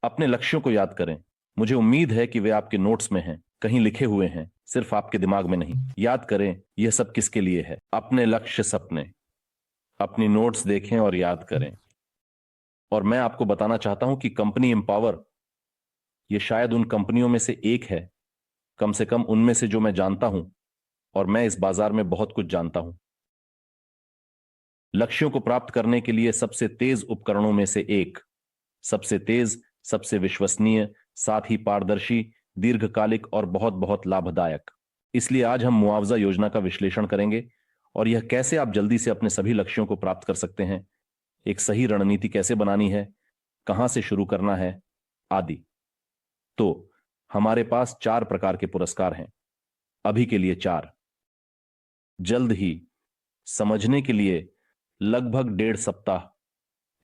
अपने लक्ष्यों को याद करें। मुझे उम्मीद है कि वे आपके नोट्स में हैं, कहीं लिखे हुए हैं, सिर्फ आपके दिमाग में नहीं। याद करें, यह सब किसके लिए है? अपने लक्ष्य, सपने। अपनी नोट्स देखें और याद करें। और मैं आपको बताना चाहता हूं कि कंपनी एम्पावर, ये शायद उन कंपनियों में से एक है, कम से कम उनमें से जो मैं जानता हूं, और मैं इस बाजार में बहुत कुछ जानता हूं। लक्ष्यों को प्राप्त करने के लिए सबसे तेज उपकरणों में से एक, सबसे तेज, सबसे विश्वसनीय, साथ ही पारदर्शी, दीर्घकालिक और बहुत बहुत लाभदायक। इसलिए आज हम मुआवजा योजना का विश्लेषण करेंगे और यह कैसे आप जल्दी से अपने सभी लक्ष्यों को प्राप्त कर सकते हैं, एक सही रणनीति कैसे बनानी है, कहां से शुरू करना है, आदि। तो हमारे पास 4 प्रकार के पुरस्कार हैं, अभी के लिए 4। जल्द ही, समझने के लिए लगभग 1.5 सप्ताह,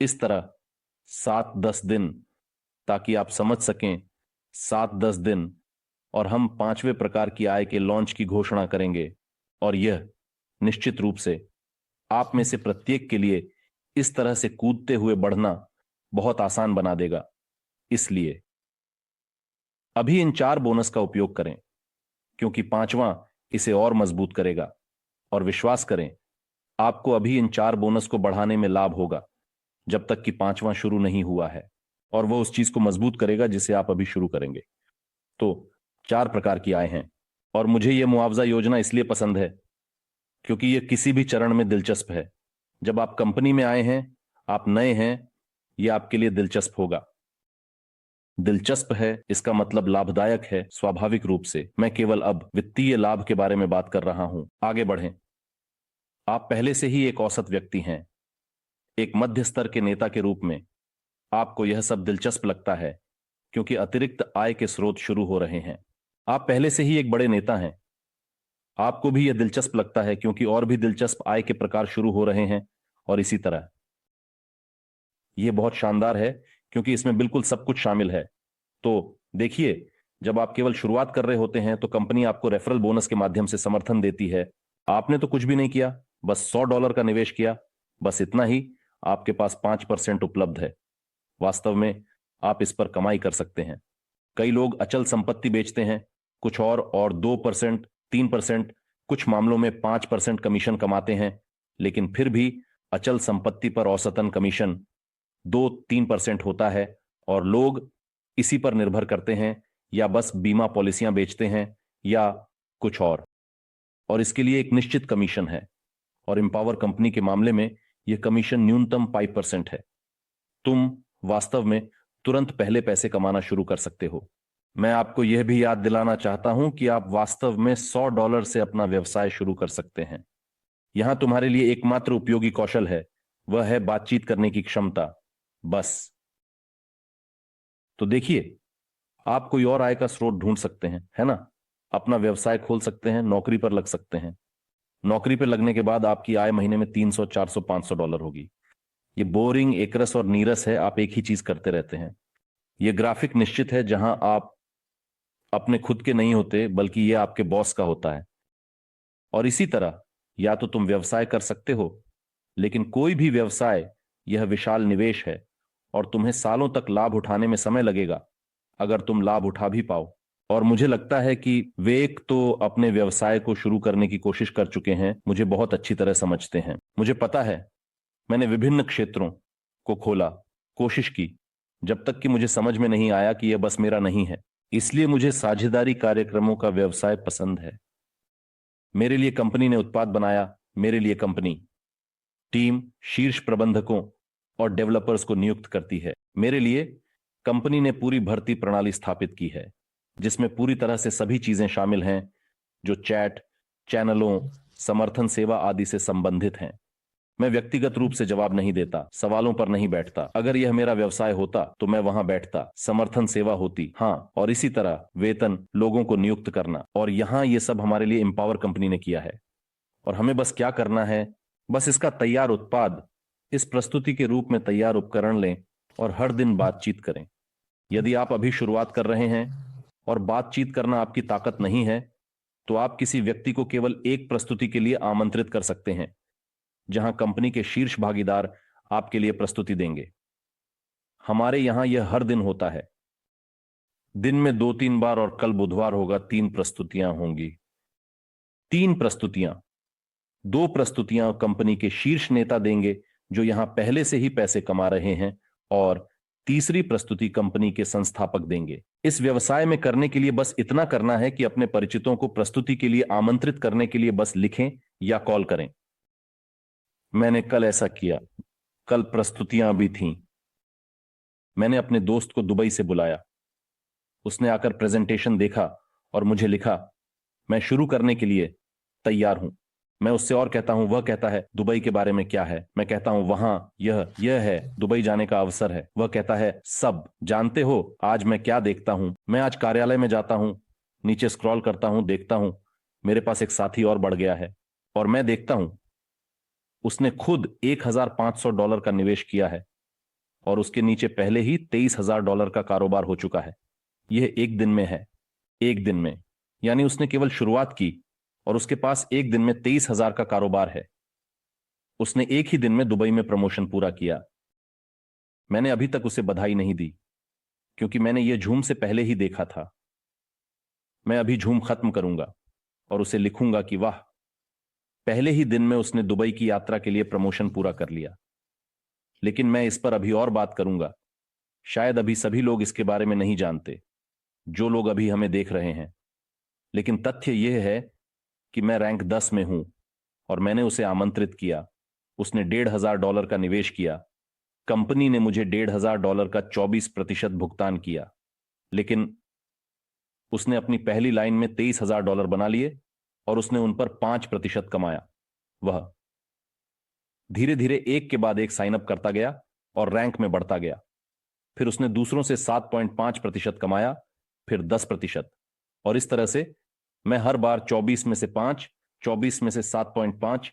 इस तरह 7-10 दिन, ताकि आप समझ सकें, 7-10 दिन। और हम 5वें प्रकार की आय के लॉन्च की घोषणा करेंगे, और यह निश्चित रूप से आप में से प्रत्येक के लिए इस तरह से कूदते हुए बढ़ना बहुत आसान बना देगा। इसलिए अभी इन 4 बोनस का उपयोग करें, क्योंकि 5वां इसे और मजबूत करेगा। और विश्वास करें, आपको अभी इन 4 बोनस को बढ़ाने में लाभ होगा जब तक कि 5वां शुरू नहीं हुआ है, और वो उस चीज को मजबूत करेगा जिसे आप अभी शुरू करेंगे। तो 4 प्रकार की आय हैं, और मुझे यह मुआवजा योजना इसलिए पसंद है क्योंकि यह किसी भी चरण में दिलचस्प है। जब आप कंपनी में आए हैं, आप नए हैं, यह आपके लिए दिलचस्प होगा। दिलचस्प है इसका मतलब लाभदायक है। स्वाभाविक रूप से मैं केवल अब वित्तीय लाभ के बारे में बात कर रहा हूं। आगे बढ़ें। आप पहले से ही एक औसत व्यक्ति हैं। एक मध्य स्तर के नेता के रूप में आपको यह सब दिलचस्प लगता है क्योंकि अतिरिक्त आय के स्रोत शुरू हो रहे हैं। आप पहले से ही एक बड़े नेता हैं। आपको भी यह दिलचस्प लगता है क्योंकि और भी दिलचस्प आय के प्रकार शुरू हो रहे हैं, और इसी तरह। यह बहुत शानदार है क्योंकि इसमें बिल्कुल सब कुछ शामिल है। तो देखिए, जब आप केवल शुरुआत कर रहे होते हैं तो कंपनी आपको रेफरल बोनस के माध्यम से समर्थन देती है। आपने तो कुछ भी नहीं किया, बस $100 का निवेश किया, बस इतना ही। आपके पास 5% उपलब्ध है। वास्तव में आप इस पर कमाई कर सकते हैं। कई लोग अचल संपत्ति बेचते हैं, कुछ और 2%, 3%, कुछ मामलों में 5% कमीशन कमाते हैं, लेकिन फिर भी अचल संपत्ति पर औसतन कमीशन 2-3% होता है, और लोग इसी पर निर्भर करते हैं, या बस बीमा पॉलिसियां बेचते हैं, या कुछ और इसके लिए एक निश्चित कमीशन है। और एम्पावर कंपनी के मामले में यह कमीशन न्यूनतम 5% है। तुम वास्तव में तुरंत पहले पैसे कमाना शुरू कर सकते हो। मैं आपको यह भी याद दिलाना चाहता हूं कि आप वास्तव में $100 से अपना व्यवसाय शुरू कर सकते हैं। यहां तुम्हारे लिए एकमात्र उपयोगी कौशल है, वह है बातचीत करने की क्षमता, बस। तो देखिए, आप कोई और आय का स्रोत ढूंढ सकते हैं, है ना? अपना व्यवसाय खोल सकते हैं, नौकरी पर लग सकते हैं। नौकरी पर लगने के बाद आपकी आय महीने में $300, $400, $500 होगी। ये बोरिंग, एकरस और नीरस है, आप एक ही चीज करते रहते हैं। ये ग्राफिक निश्चित है जहां आप अपने खुद के नहीं होते, बल्कि ये आपके बॉस का होता है। और इसी तरह, या तो तुम व्यवसाय कर सकते हो, लेकिन कोई भी व्यवसाय यह विशाल निवेश है, और तुम्हें सालों तक लाभ उठाने में समय लगेगा, अगर तुम लाभ उठा भी पाओ। और मुझे लगता है कि विवेक तो अपने व्यवसाय को शुरू करने की कोशिश कर चुके हैं, मुझे बहुत अच्छी तरह समझते हैं। मुझे पता है, मैंने विभिन्न क्षेत्रों को खोला, कोशिश की, जब तक कि मुझे समझ में नहीं आया कि यह बस मेरा नहीं है। इसलिए मुझे साझेदारी कार्यक्रमों का व्यवसाय पसंद है। मेरे लिए कंपनी ने उत्पाद बनाया, मेरे लिए कंपनी, टीम शीर्ष प्रबंधकों और डेवलपर्स को नियुक्त करती है। मेरे लिए कंपनी ने पूरी भर्ती प्रणाली स्थापित की है, जिसमें पूरी तरह से सभी चीजें शामिल हैं जो चैट, चैनलों, समर्थन सेवा आदि से संबंधित हैं। मैं व्यक्तिगत रूप से जवाब नहीं देता, सवालों पर नहीं बैठता। अगर यह मेरा व्यवसाय होता तो मैं वहां बैठता, समर्थन सेवा होती, हाँ, और इसी तरह वेतन, लोगों को नियुक्त करना। और यहां यह सब हमारे लिए एम्पावर कंपनी ने किया है, और हमें बस क्या करना है, बस इसका तैयार उत्पाद इस प्रस्तुति के रूप में तैयार उपकरण लें और हर दिन बातचीत करें। यदि आप अभी शुरुआत कर रहे हैं और बातचीत करना आपकी ताकत नहीं है, तो आप किसी व्यक्ति को केवल एक प्रस्तुति के लिए आमंत्रित कर सकते हैं, जहां कंपनी के शीर्ष भागीदार आपके लिए प्रस्तुति देंगे। हमारे यहां यह हर दिन होता है, दिन में 2-3 बार, और कल बुधवार होगा, 3 प्रस्तुतियां होंगी। 3 प्रस्तुतियां। 2 प्रस्तुतियां कंपनी के शीर्ष नेता देंगे जो यहां पहले से ही पैसे कमा रहे हैं, और तीसरी प्रस्तुति कंपनी के संस्थापक देंगे। इस व्यवसाय में करने के लिए बस इतना करना है कि अपने परिचितों को प्रस्तुति के लिए आमंत्रित करने के लिए बस लिखें या कॉल करें। मैंने कल ऐसा किया। कल प्रस्तुतियां भी थीं। मैंने अपने दोस्त को दुबई से बुलाया। उसने आकर प्रेजेंटेशन देखा और मुझे लिखा, मैं शुरू करने के लिए तैयार हूं। मैं उससे और कहता हूं, वह कहता है दुबई के बारे में क्या है। मैं कहता हूं वहां यह है, दुबई जाने का अवसर है। वह कहता है सब। जानते हो आज मैं क्या देखता हूं? मैं आज कार्यालय में जाता हूं, नीचे स्क्रॉल करता हूं, देखता हूं मेरे पास एक साथी और बढ़ गया है, और मैं देखता हूं उसने खुद $1,500 का निवेश किया है, और उसके नीचे पहले ही $23,000 का कारोबार हो चुका है। यह एक दिन में है। एक दिन में, यानी उसने केवल शुरुआत की और उसके पास एक दिन में 23,000 का कारोबार है। उसने एक ही दिन में दुबई में प्रमोशन पूरा किया। मैंने अभी तक उसे बधाई नहीं दी, क्योंकि मैंने यह झूम से पहले ही देखा था। मैं अभी झूम खत्म करूंगा और उसे लिखूंगा कि वाह, पहले ही दिन में उसने दुबई की यात्रा के लिए प्रमोशन पूरा कर लिया। लेकिन मैं इस पर अभी और बात करूंगा। शायद अभी सभी लोग इसके बारे में नहीं जानते, जो लोग अभी हमें देख रहे हैं। लेकिन तथ्य यह है कि मैं रैंक 10 में हूं, और मैंने उसे आमंत्रित किया। उसने $1,500 का निवेश किया। कंपनी ने मुझे $1,500 का 24% भुगतान किया। लेकिन उसने अपनी पहली लाइन में $23,000 बना लिए, और उसने उन पर 5% कमाया। वह धीरे धीरे एक के बाद एक साइन अप करता गया और रैंक में बढ़ता गया। फिर उसने दूसरों से 7.5% कमाया, फिर 10%, और इस तरह से मैं हर बार 24 में से 5, 24 में से 7.5,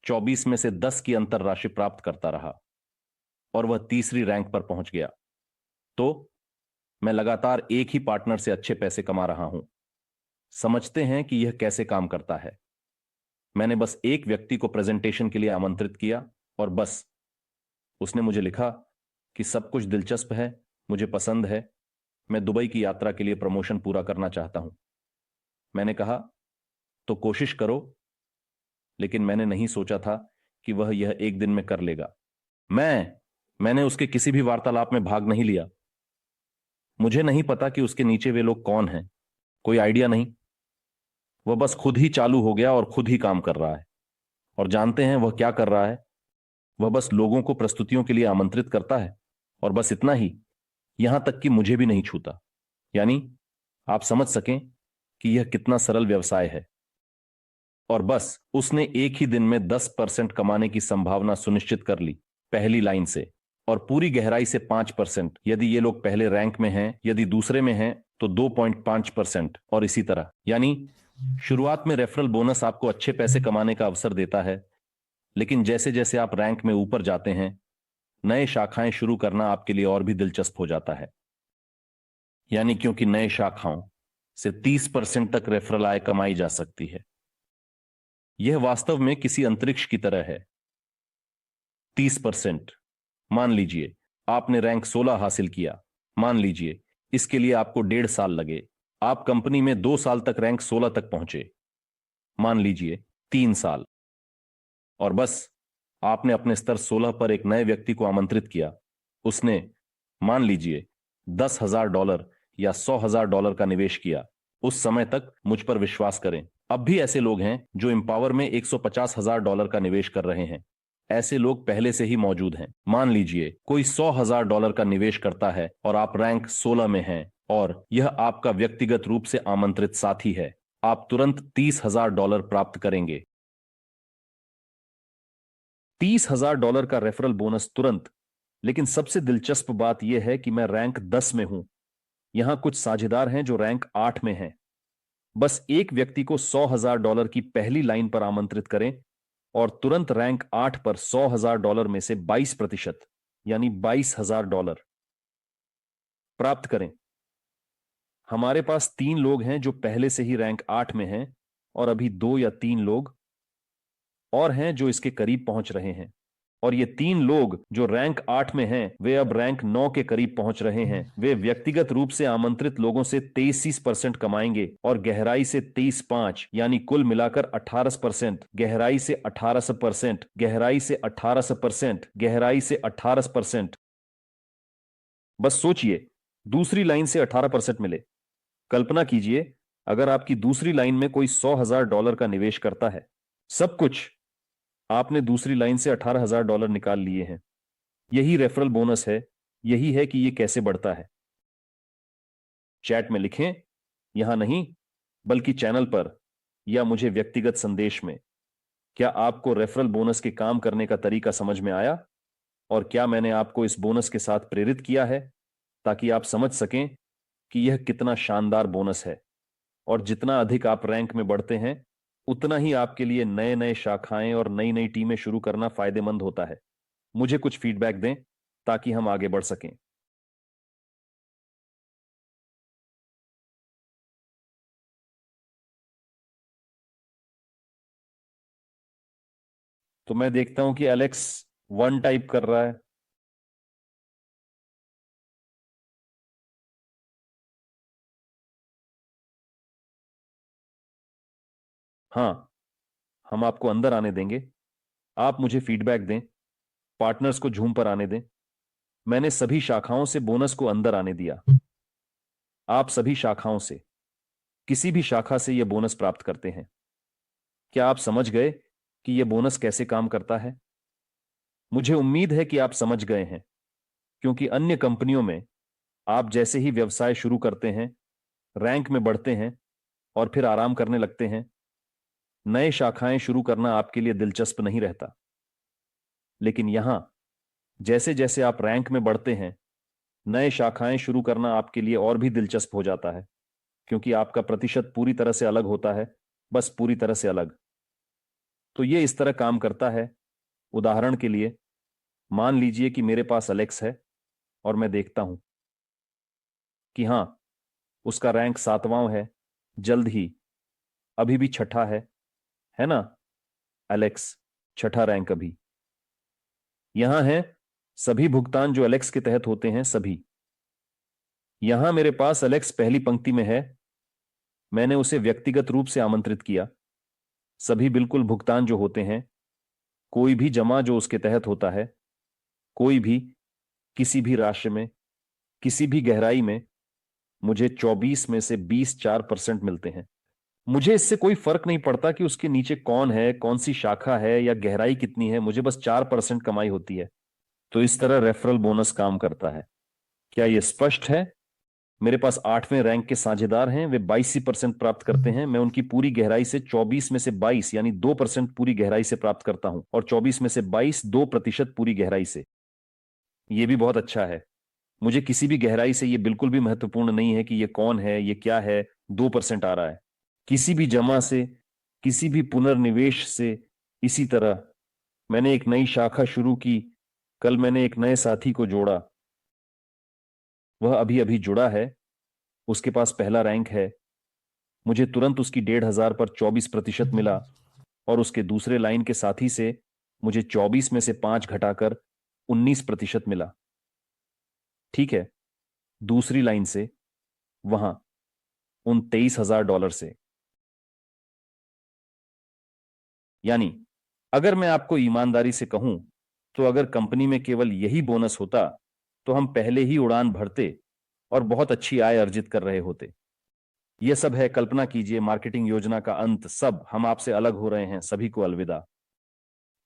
24 में से 10 की अंतर राशि प्राप्त करता रहा, और वह तीसरी रैंक पर पहुंच गया। तो मैं लगातार एक ही पार्टनर से अच्छे पैसे कमा रहा हूं। समझते हैं कि यह कैसे काम करता है। मैंने बस एक व्यक्ति को प्रेजेंटेशन के लिए आमंत्रित किया, और बस उसने मुझे लिखा कि सब कुछ दिलचस्प है, मुझे पसंद है, मैं दुबई की यात्रा के लिए प्रमोशन पूरा करना चाहता हूं। मैंने कहा तो कोशिश करो, लेकिन मैंने नहीं सोचा था कि वह यह एक दिन में कर लेगा। मैंने उसके किसी भी वार्तालाप में भाग नहीं लिया। मुझे नहीं पता कि उसके नीचे वे लोग कौन हैं, कोई आइडिया नहीं। वह बस खुद ही चालू हो गया और खुद ही काम कर रहा है। और जानते हैं वह क्या कर रहा है? वह बस लोगों को प्रस्तुतियों के लिए आमंत्रित करता है, और बस इतना ही। यहां तक कि मुझे भी नहीं छूता। यानी आप समझ सकें कि यह कितना सरल व्यवसाय है। और बस उसने एक ही दिन में 10% कमाने की संभावना सुनिश्चित कर ली, पहली लाइन से, और पूरी गहराई से 5%। यदि ये लोग पहले रैंक में हैं, यदि दूसरे में हैं, तो 2.5%, और इसी तरह। यानी शुरुआत में रेफरल बोनस आपको अच्छे पैसे कमाने का अवसर देता है, लेकिन जैसे जैसे आप रैंक में ऊपर जाते हैं, नए शाखाएं शुरू करना आपके लिए और भी दिलचस्प हो जाता है। यानी क्योंकि नए शाखाओं से 30% तक रेफरल आय कमाई जा सकती है। यह वास्तव में किसी अंतरिक्ष की तरह है। 30%। मान लीजिए आपने रैंक 16 हासिल किया। मान लीजिए इसके लिए आपको 1.5 साल लगे। आप कंपनी में 2 साल तक रैंक 16 तक पहुंचे। मान लीजिए 3 साल। और बस आपने अपने स्तर 16 पर एक नए व्यक्ति को आमंत्रित किया। उसने, मान लीजिए, $10,000 या $100,000 का निवेश किया। उस समय तक मुझ पर विश्वास करें, अब भी ऐसे लोग हैं जो एम्पावर में $150,000 का निवेश कर रहे हैं। ऐसे लोग पहले से ही मौजूद हैं। मान लीजिए कोई $100,000 का निवेश करता है और आप रैंक 16 में हैं, और यह आपका व्यक्तिगत रूप से आमंत्रित साथी है। आप तुरंत $30,000 प्राप्त करेंगे। $30,000 का रेफरल बोनस तुरंत। लेकिन सबसे दिलचस्प बात यह है कि मैं रैंक 10 में हूं। यहां कुछ साझेदार हैं जो रैंक 8 में हैं। बस एक व्यक्ति को $100,000 की पहली लाइन पर आमंत्रित करें, और तुरंत रैंक 8 पर $100,000 में से 22%, यानी $22,000 प्राप्त करें। हमारे पास 3 लोग हैं जो पहले से ही रैंक 8 में हैं, और अभी 2 या 3 लोग और हैं जो इसके करीब पहुंच रहे हैं। और ये 3 लोग जो रैंक 8 में हैं वे अब रैंक 9 के करीब पहुंच रहे हैं। वे व्यक्तिगत रूप से आमंत्रित लोगों से 33% कमाएंगे और गहराई से 23.5 यानी कुल मिलाकर 18%, गहराई से 18%, गहराई से 18%, गहराई से 18%। बस सोचिए, दूसरी लाइन से 18% मिले। कल्पना कीजिए अगर आपकी दूसरी लाइन में कोई $100,000 का निवेश करता है। सब कुछ आपने दूसरी लाइन से $18,000 निकाल लिए हैं। यही रेफरल बोनस है। यही है कि यह कैसे बढ़ता है। चैट में लिखें, यहां नहीं बल्कि चैनल पर या मुझे व्यक्तिगत संदेश में। क्या आपको रेफरल बोनस के काम करने का तरीका समझ में आया और क्या मैंने आपको इस बोनस के साथ प्रेरित किया है ताकि आप समझ सकें कि यह कितना शानदार बोनस है। और जितना अधिक आप रैंक में बढ़ते हैं उतना ही आपके लिए नए नए शाखाएं और नई नई टीमें शुरू करना फायदेमंद होता है। मुझे कुछ फीडबैक दें ताकि हम आगे बढ़ सकें। तो मैं देखता हूं कि एलेक्स 1 टाइप कर रहा है। हाँ, हम आपको अंदर आने देंगे। आप मुझे फीडबैक दें। पार्टनर्स को झूम पर आने दें। मैंने सभी शाखाओं से बोनस को अंदर आने दिया। आप सभी शाखाओं से, किसी भी शाखा से यह बोनस प्राप्त करते हैं। क्या आप समझ गए कि यह बोनस कैसे काम करता है? मुझे उम्मीद है कि आप समझ गए हैं, क्योंकि अन्य कंपनियों में आप जैसे ही व्यवसाय शुरू करते हैं, रैंक में बढ़ते हैं और फिर आराम करने लगते हैं, नए शाखाएं शुरू करना आपके लिए दिलचस्प नहीं रहता। लेकिन यहां जैसे जैसे आप रैंक में बढ़ते हैं, नए शाखाएं शुरू करना आपके लिए और भी दिलचस्प हो जाता है, क्योंकि आपका प्रतिशत पूरी तरह से अलग होता है, बस पूरी तरह से अलग। तो ये इस तरह काम करता है। उदाहरण के लिए मान लीजिए कि मेरे पास अलेक्स है और मैं देखता हूं कि हां, उसका रैंक 7वां है, जल्द ही, अभी भी छठा है ना एलेक्स? छठा रैंक अभी। यहां है सभी भुगतान जो एलेक्स के तहत होते हैं, सभी। यहां मेरे पास एलेक्स पहली पंक्ति में है। मैंने उसे व्यक्तिगत रूप से आमंत्रित किया। सभी बिल्कुल भुगतान जो होते हैं, कोई भी जमा जो उसके तहत होता है, कोई भी, किसी भी राशि में, किसी भी गहराई में, मुझे 24 में से 20 4% मिलते हैं। मुझे इससे कोई फर्क नहीं पड़ता कि उसके नीचे कौन है, कौन सी शाखा है या गहराई कितनी है, मुझे बस 4% कमाई होती है। तो इस तरह रेफरल बोनस काम करता है। क्या यह स्पष्ट है? मेरे पास 8वें रैंक के साझेदार हैं। वे 22% प्राप्त करते हैं। मैं उनकी पूरी गहराई से 24 में से 22 यानी 2% पूरी गहराई से प्राप्त करता हूं और 24 में से 22 2% पूरी गहराई से। यह भी बहुत अच्छा है। मुझे किसी भी गहराई से यह बिल्कुल भी महत्वपूर्ण नहीं है कि यह कौन है, यह क्या है, 2% आ रहा है। किसी भी जमा से, किसी भी पुनर्निवेश से। इसी तरह मैंने एक नई शाखा शुरू की। कल मैंने एक नए साथी को जोड़ा। वह अभी अभी जुड़ा है। उसके पास पहला रैंक है। मुझे तुरंत उसकी 1,500 पर 24% मिला और उसके दूसरे लाइन के साथी से मुझे 24 में से 5 घटाकर 19% मिला। ठीक है, दूसरी लाइन से, वहां उन $23,000 से। यानी अगर मैं आपको ईमानदारी से कहूं तो अगर कंपनी में केवल यही बोनस होता तो हम पहले ही उड़ान भरते और बहुत अच्छी आय अर्जित कर रहे होते। यह सब है, कल्पना कीजिए, मार्केटिंग योजना का अंत। सब हम आपसे अलग हो रहे हैं। सभी को अलविदा।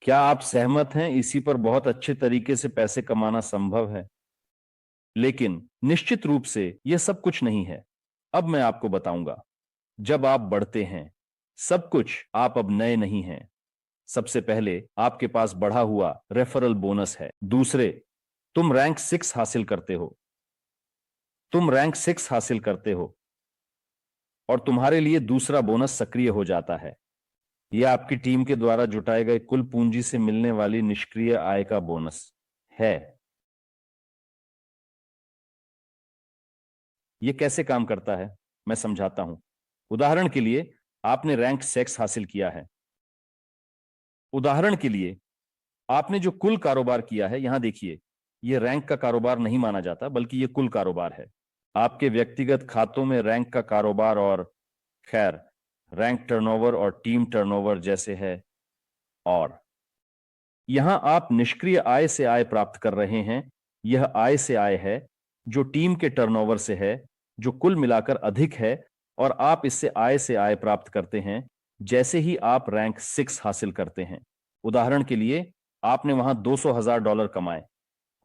क्या आप सहमत हैं? इसी पर बहुत अच्छे तरीके से पैसे कमाना संभव है। लेकिन निश्चित रूप से यह सब कुछ नहीं है। अब मैं आपको बताऊंगा। जब आप बढ़ते हैं, सब कुछ, आप अब नए नहीं हैं। सबसे पहले आपके पास बढ़ा हुआ रेफरल बोनस है। दूसरे, तुम रैंक 6 हासिल करते हो। तुम रैंक 6 हासिल करते हो और तुम्हारे लिए दूसरा बोनस सक्रिय हो जाता है। यह आपकी टीम के द्वारा जुटाए गए कुल पूंजी से मिलने वाली निष्क्रिय आय का बोनस है। यह कैसे काम करता है, मैं समझाता हूं। उदाहरण के लिए, आपने रैंक 6 हासिल किया है। उदाहरण के लिए, आपने जो कुल कारोबार किया है, यहां देखिए, यह रैंक का कारोबार नहीं माना जाता, बल्कि यह कुल कारोबार है। आपके व्यक्तिगत खातों में रैंक का कारोबार और खैर रैंक टर्नओवर और टीम टर्नओवर जैसे है। और यहां आप निष्क्रिय आय से आय प्राप्त कर रहे हैं। यह आय से आय है जो टीम के टर्नओवर से है, जो कुल मिलाकर अधिक है, और आप इससे आय से आय प्राप्त करते हैं जैसे ही आप रैंक 6 हासिल करते हैं। उदाहरण के लिए, आपने वहां $200,000 कमाए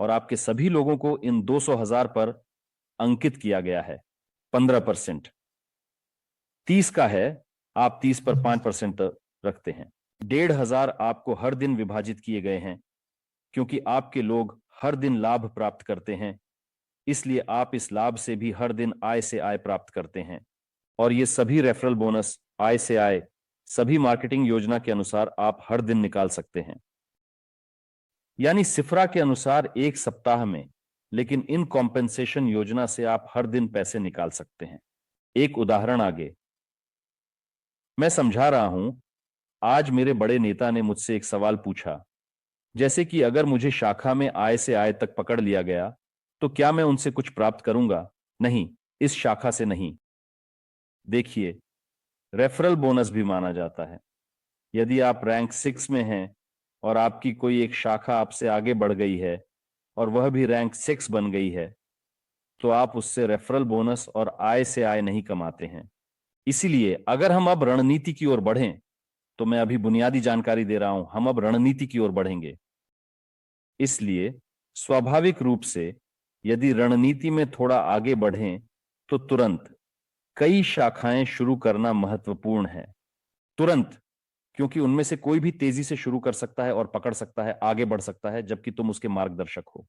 और आपके सभी लोगों को इन 200,000 पर अंकित किया गया है। 15% 30 का है, आप 30 पर 5% रखते हैं। 1,500 आपको हर दिन विभाजित किए गए हैं, क्योंकि आपके लोग हर दिन लाभ प्राप्त करते हैं, इसलिए आप इस लाभ से भी हर दिन आय से आय प्राप्त करते हैं। और ये सभी रेफरल बोनस, आय से आय, सभी मार्केटिंग योजना के अनुसार आप हर दिन निकाल सकते हैं, यानी सिफरा के अनुसार एक सप्ताह में, लेकिन इन कॉम्पेंसेशन योजना से आप हर दिन पैसे निकाल सकते हैं। एक उदाहरण आगे मैं समझा रहा हूं। आज मेरे बड़े नेता ने मुझसे एक सवाल पूछा, जैसे कि अगर मुझे शाखा में आय से आय तक पकड़ लिया गया तो क्या मैं उनसे कुछ प्राप्त करूंगा? नहीं, इस शाखा से नहीं। देखिए, रेफरल बोनस भी माना जाता है। यदि आप रैंक 6 में हैं और आपकी कोई एक शाखा आपसे आगे बढ़ गई है और वह भी रैंक 6 बन गई है, तो आप उससे रेफरल बोनस और आय से आय नहीं कमाते हैं। इसीलिए अगर हम अब रणनीति की ओर बढ़ें, तो मैं अभी बुनियादी जानकारी दे रहा हूं, हम अब रणनीति की ओर बढ़ेंगे। इसलिए स्वाभाविक रूप से यदि रणनीति में थोड़ा आगे बढ़ें तो तुरंत कई शाखाएं शुरू करना महत्वपूर्ण है। तुरंत, क्योंकि उनमें से कोई भी तेजी से शुरू कर सकता है और पकड़ सकता है, आगे बढ़ सकता है, जबकि तुम उसके मार्गदर्शक हो।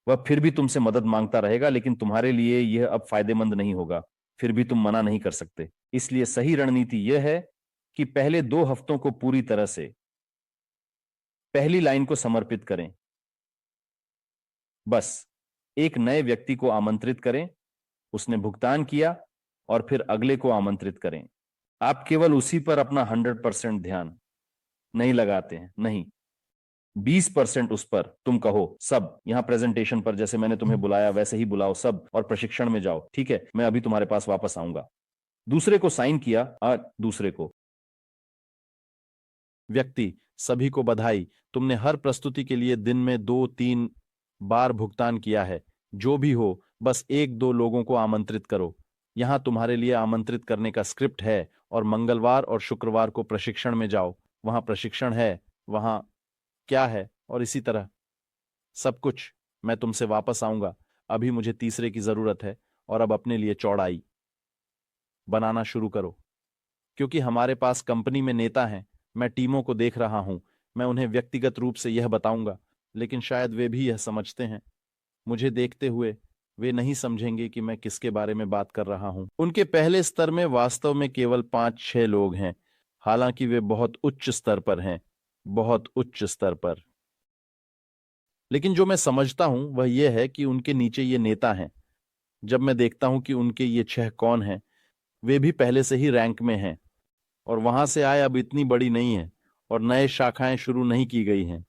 वह फिर भी तुमसे मदद मांगता रहेगा, लेकिन तुम्हारे लिए यह अब फायदेमंद नहीं होगा, फिर भी तुम मना नहीं कर सकते। इसलिए सही रणनीति यह है कि पहले 2 हफ्तों को पूरी तरह से पहली लाइन को समर्पित करें। बस एक नए व्यक्ति को आमंत्रित करें, उसने भुगतान किया, और फिर अगले को आमंत्रित करें। आप केवल उसी पर अपना 100% ध्यान नहीं लगाते हैं, नहीं, 20% उस पर तुम कहो सब, यहां प्रेजेंटेशन पर जैसे मैंने तुम्हें बुलाया वैसे ही बुलाओ सब, और प्रशिक्षण में जाओ। ठीक है, मैं अभी तुम्हारे पास वापस आऊंगा। दूसरे को साइन किया, दूसरे को व्यक्ति, सभी को बधाई, तुमने हर प्रस्तुति के लिए दिन में 2-3 बार भुगतान किया है। जो भी हो, बस 1-2 लोगों को आमंत्रित करो। यहां तुम्हारे लिए आमंत्रित करने का स्क्रिप्ट है, और मंगलवार और शुक्रवार को प्रशिक्षण में जाओ, वहां प्रशिक्षण है, वहां क्या है, और इसी तरह सब कुछ। मैं तुमसे वापस आऊंगा, अभी मुझे तीसरे की जरूरत है, और अब अपने लिए चौड़ाई बनाना शुरू करो, क्योंकि हमारे पास कंपनी में नेता हैं। मैं टीमों को देख रहा हूं, मैं उन्हें व्यक्तिगत रूप से यह बताऊंगा, लेकिन शायद वे भी यह समझते हैं। मुझे देखते हुए वे नहीं समझेंगे कि मैं किसके बारे में बात कर रहा हूं। उनके पहले स्तर में वास्तव में केवल 5-6 लोग हैं, हालांकि वे बहुत उच्च स्तर पर हैं, बहुत उच्च स्तर पर। लेकिन जो मैं समझता हूं वह यह है कि उनके नीचे ये नेता हैं। जब मैं देखता हूं कि उनके ये 6 कौन हैं, वे भी पहले से ही रैंक में हैं, और वहां से आय अब इतनी बड़ी नहीं है, और नए शाखाएं शुरू नहीं की गई हैं।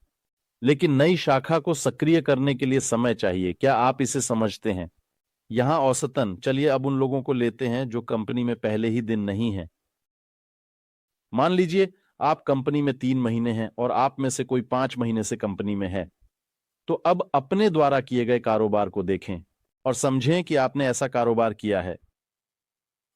लेकिन नई शाखा को सक्रिय करने के लिए समय चाहिए। क्या आप इसे समझते हैं? यहां औसतन, चलिए अब उन लोगों को लेते हैं जो कंपनी में पहले ही दिन नहीं है। मान लीजिए आप कंपनी में 3 महीने हैं और आप में से कोई 5 महीने से कंपनी में है। तो अब अपने द्वारा किए गए कारोबार को देखें और समझें कि आपने ऐसा कारोबार किया है।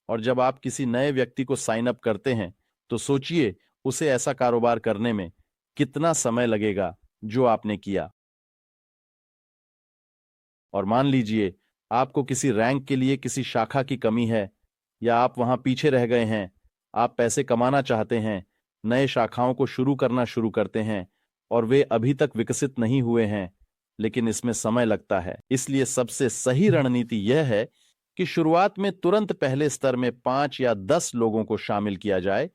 और जब आप किसी नए व्यक्ति को साइन अप करते हैं, तो सोचिए उसे ऐसा कारोबार करने में कितना समय लगेगा जो आपने किया। और मान लीजिए आपको किसी रैंक के लिए किसी शाखा की कमी है, या आप वहां पीछे रह गए हैं, आप पैसे कमाना चाहते हैं, नए शाखाओं को शुरू करना शुरू करते हैं, और वे अभी तक विकसित नहीं हुए हैं, लेकिन इसमें समय लगता है। इसलिए सबसे सही रणनीति यह है कि शुरुआत में तुरंत पहले स्तर में 5 या 10 लोगों को शामिल किया जाए,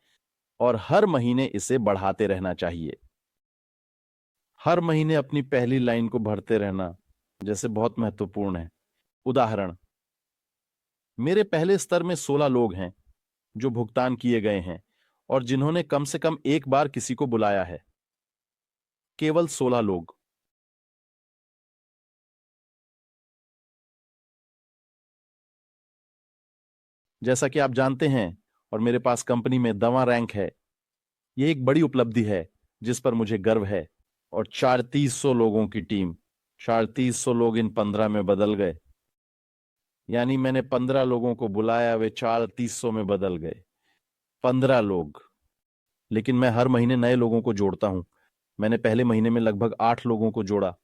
और हर महीने इसे बढ़ाते रहना चाहिए। हर महीने अपनी पहली लाइन को भरते रहना जैसे बहुत महत्वपूर्ण है। उदाहरण, मेरे पहले स्तर में 16 लोग हैं जो भुगतान किए गए हैं और जिन्होंने कम से कम एक बार किसी को बुलाया है। केवल 16 लोग। जैसा कि आप जानते हैं और मेरे पास कंपनी में 10वां रैंक है। यह एक बड़ी उपलब्धि है जिस पर मुझे गर्व है। और 3400 लोगों की टीम, 3400 लोग इन 15 में बदल गए। यानी मैंने 15 लोगों को बुलाया, वे 3400 में बदल गए। 15 लोग। लेकिन मैं हर महीने नए लोगों को जोड़ता हूं। मैंने पहले महीने में लगभग 8 लोगों को जोड़ा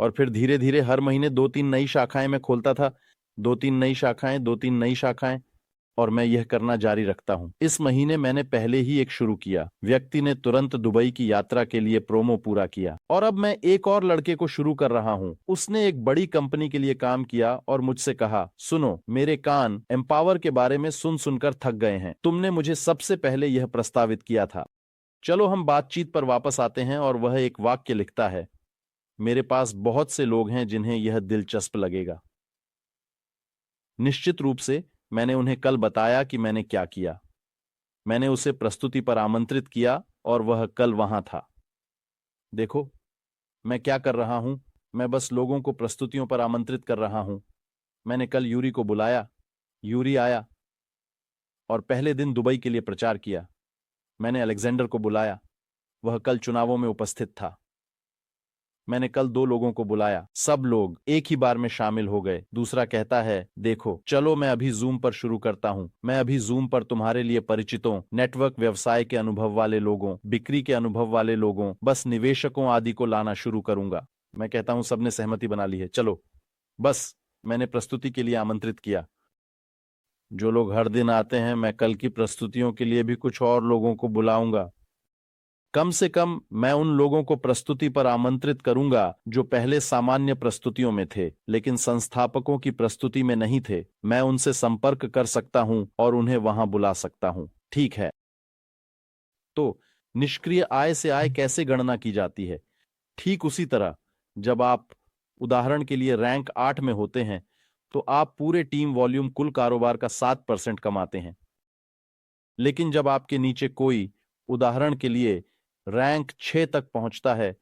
और फिर धीरे धीरे हर महीने 2-3 नई शाखाएं मैं खोलता था। 2-3 नई शाखाएं, 2-3 नई शाखाएं, और मैं यह करना जारी रखता हूं। इस महीने मैंने पहले ही एक शुरू किया। व्यक्ति ने तुरंत दुबई की यात्रा के लिए प्रोमो पूरा किया। और अब मैं एक और लड़के को शुरू कर रहा हूं। उसने एक बड़ी कंपनी के लिए काम किया और मुझसे कहा, सुनो, मेरे कान एम्पावर के बारे में सुन सुनकर थक गए हैं। तुमने मुझे सबसे पहले यह प्रस्तावित किया था। चलो हम बातचीत पर वापस आते हैं। और वह एक वाक्य लिखता है, मेरे पास बहुत से लोग हैं जिन्हें यह दिलचस्प लगेगा। निश्चित रूप से मैंने उन्हें कल बताया कि मैंने क्या किया। मैंने उसे प्रस्तुति पर आमंत्रित किया और वह कल वहां था। देखो मैं क्या कर रहा हूं। मैं बस लोगों को प्रस्तुतियों पर आमंत्रित कर रहा हूं। मैंने कल यूरी को बुलाया। यूरी आया और पहले दिन दुबई के लिए प्रचार किया। मैंने अलेक्जेंडर को बुलाया। वह कल चुनावों में उपस्थित था। मैंने कल 2 लोगों को बुलाया। सब लोग एक ही बार में शामिल हो गए। दूसरा कहता है, देखो चलो मैं अभी जूम पर शुरू करता हूं। मैं अभी जूम पर तुम्हारे लिए परिचितों, नेटवर्क व्यवसाय के अनुभव वाले लोगों, बिक्री के अनुभव वाले लोगों, बस निवेशकों आदि को लाना शुरू करूंगा। मैं कहता हूं सबने सहमति बना ली है, चलो। बस मैंने प्रस्तुति के लिए आमंत्रित किया। जो लोग हर दिन आते हैं, मैं कल की प्रस्तुतियों के लिए भी कुछ और लोगों को बुलाऊंगा। कम से कम मैं उन लोगों को प्रस्तुति पर आमंत्रित करूंगा जो पहले सामान्य प्रस्तुतियों में थे लेकिन संस्थापकों की प्रस्तुति में नहीं थे। मैं उनसे संपर्क कर सकता हूं और उन्हें वहां बुला सकता हूं। ठीक है। तो निष्क्रिय आय से आय कैसे गणना की जाती है? ठीक उसी तरह, जब आप उदाहरण के लिए रैंक 8 में होते हैं तो आप पूरे टीम वॉल्यूम कुल कारोबार का 7% कमाते हैं। लेकिन जब आपके नीचे कोई, उदाहरण के लिए, रैंक 6 तक पहुंचता है